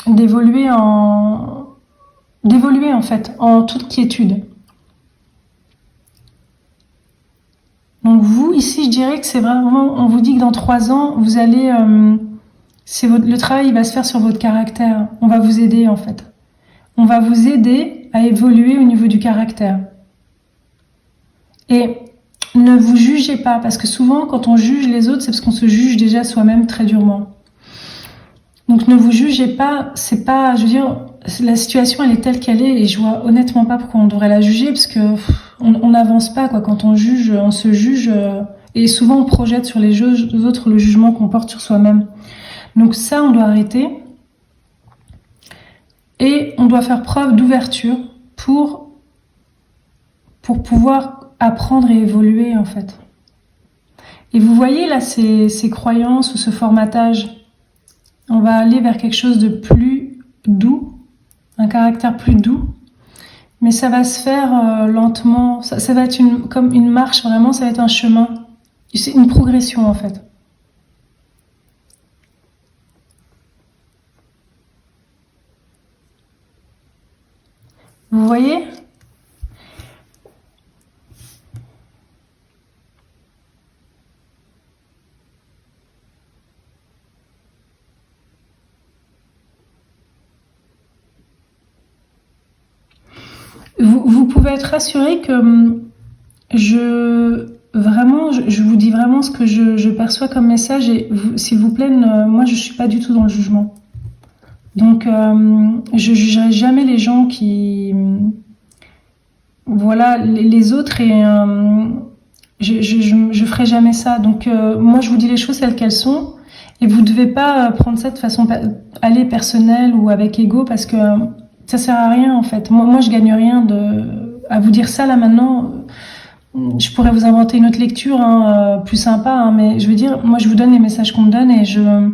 S1: d'évoluer en fait, en toute quiétude. Donc vous, ici, je dirais que c'est vraiment, on vous dit que dans 3 ans, vous allez... le travail va se faire sur votre caractère. On va vous aider en fait. On va vous aider à évoluer au niveau du caractère. Et ne vous jugez pas, parce que souvent quand on juge les autres, c'est parce qu'on se juge déjà soi-même très durement. Donc ne vous jugez pas, c'est pas, je veux dire, la situation elle est telle qu'elle est et je vois honnêtement pas pourquoi on devrait la juger, parce que on n'avance pas quoi. Quand on juge, on se juge Et souvent, on projette sur les autres le jugement qu'on porte sur soi-même. Donc ça, on doit arrêter. Et on doit faire preuve d'ouverture pour pouvoir apprendre et évoluer, en fait. Et vous voyez là ces croyances ou ce formatage. On va aller vers quelque chose de plus doux, un caractère plus doux. Mais ça va se faire lentement. Ça va être comme une marche, vraiment, ça va être un chemin. C'est une progression, en fait. Vous voyez ? Vous pouvez être rassuré que je vous dis vraiment ce que je perçois comme message et s'il vous plaît, moi je suis pas du tout dans le jugement. Donc je jugerai jamais les gens qui, voilà, les autres et je ferai jamais ça. Donc moi je vous dis les choses telles qu'elles sont et vous devez pas prendre ça de façon aller personnelle ou avec ego parce que ça sert à rien en fait. Moi je gagne rien à vous dire ça là maintenant. Je pourrais vous inventer une autre lecture plus sympa, mais je veux dire, moi je vous donne les messages qu'on me donne et je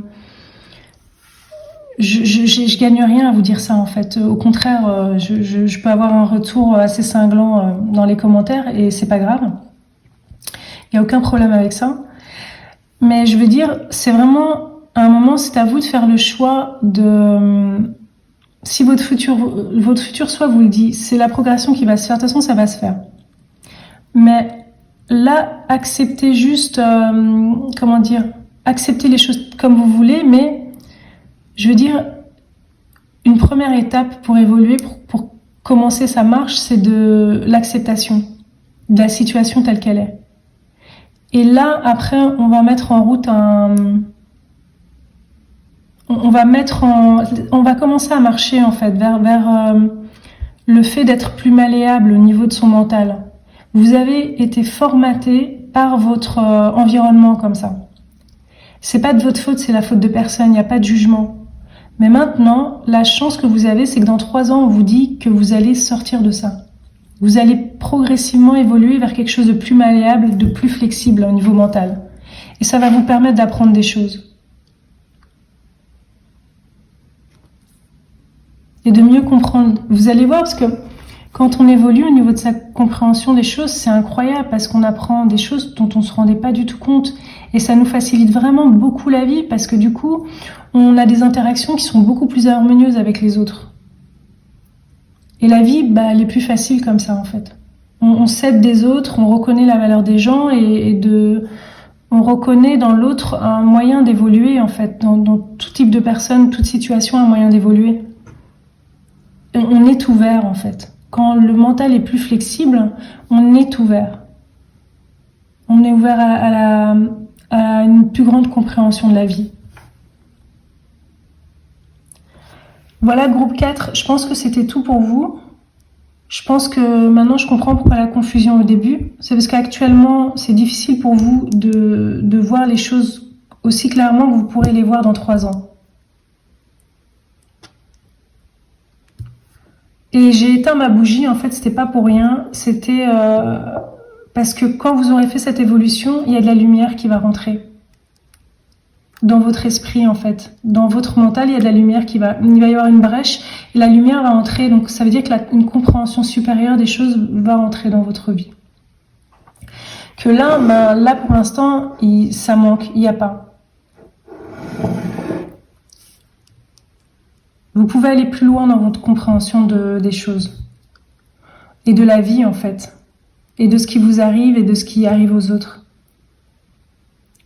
S1: gagne rien à vous dire ça en fait. Au contraire, je peux avoir un retour assez cinglant dans les commentaires et c'est pas grave. Il y a aucun problème avec ça. Mais je veux dire, c'est vraiment à un moment, c'est à vous de faire le choix de si votre futur soit vous le dit, c'est la progression qui va se faire. De toute façon, ça va se faire. Mais là, acceptez juste, acceptez les choses comme vous voulez, mais je veux dire, une première étape pour évoluer, pour commencer sa marche, c'est de l'acceptation de la situation telle qu'elle est. Et là, après, on va mettre en route on va commencer à marcher en fait vers le fait d'être plus malléable au niveau de son mental. Vous avez été formaté par votre environnement comme ça. C'est pas de votre faute, c'est la faute de personne, il n'y a pas de jugement. Mais maintenant, la chance que vous avez, c'est que dans 3 ans, on vous dit que vous allez sortir de ça. Vous allez progressivement évoluer vers quelque chose de plus malléable, de plus flexible au niveau mental. Et ça va vous permettre d'apprendre des choses. Et de mieux comprendre. Vous allez voir, parce que quand on évolue au niveau de sa compréhension des choses, c'est incroyable parce qu'on apprend des choses dont on ne se rendait pas du tout compte. Et ça nous facilite vraiment beaucoup la vie parce que du coup, on a des interactions qui sont beaucoup plus harmonieuses avec les autres. Et la vie, elle est plus facile comme ça en fait. On s'aide des autres, on reconnaît la valeur des gens on reconnaît dans l'autre un moyen d'évoluer en fait. Dans tout type de personne, toute situation, un moyen d'évoluer. On est ouvert en fait. Quand le mental est plus flexible, on est ouvert. On est ouvert à une plus grande compréhension de la vie. Voilà, groupe 4, je pense que c'était tout pour vous. Je pense que maintenant je comprends pourquoi la confusion au début. C'est parce qu'actuellement, c'est difficile pour vous de voir les choses aussi clairement que vous pourrez les voir dans 3 ans. Et j'ai éteint ma bougie, en fait, c'était pas pour rien. C'était parce que quand vous aurez fait cette évolution, il y a de la lumière qui va rentrer dans votre esprit, en fait. Dans votre mental, il y a de la lumière il va y avoir une brèche et la lumière va entrer. Donc ça veut dire que une compréhension supérieure des choses va entrer dans votre vie. Que là pour l'instant, ça manque, il n'y a pas. Vous pouvez aller plus loin dans votre compréhension des choses. Et de la vie, en fait. Et de ce qui vous arrive et de ce qui arrive aux autres.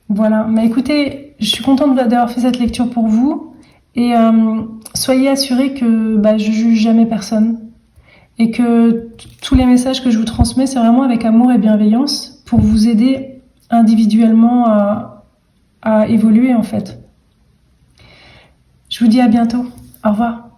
S1: Voilà. Mais écoutez, je suis contente d'avoir fait cette lecture pour vous. Et soyez assurés que je juge jamais personne. Et que tous les messages que je vous transmets, c'est vraiment avec amour et bienveillance pour vous aider individuellement à évoluer, en fait. Je vous dis à bientôt. Au revoir.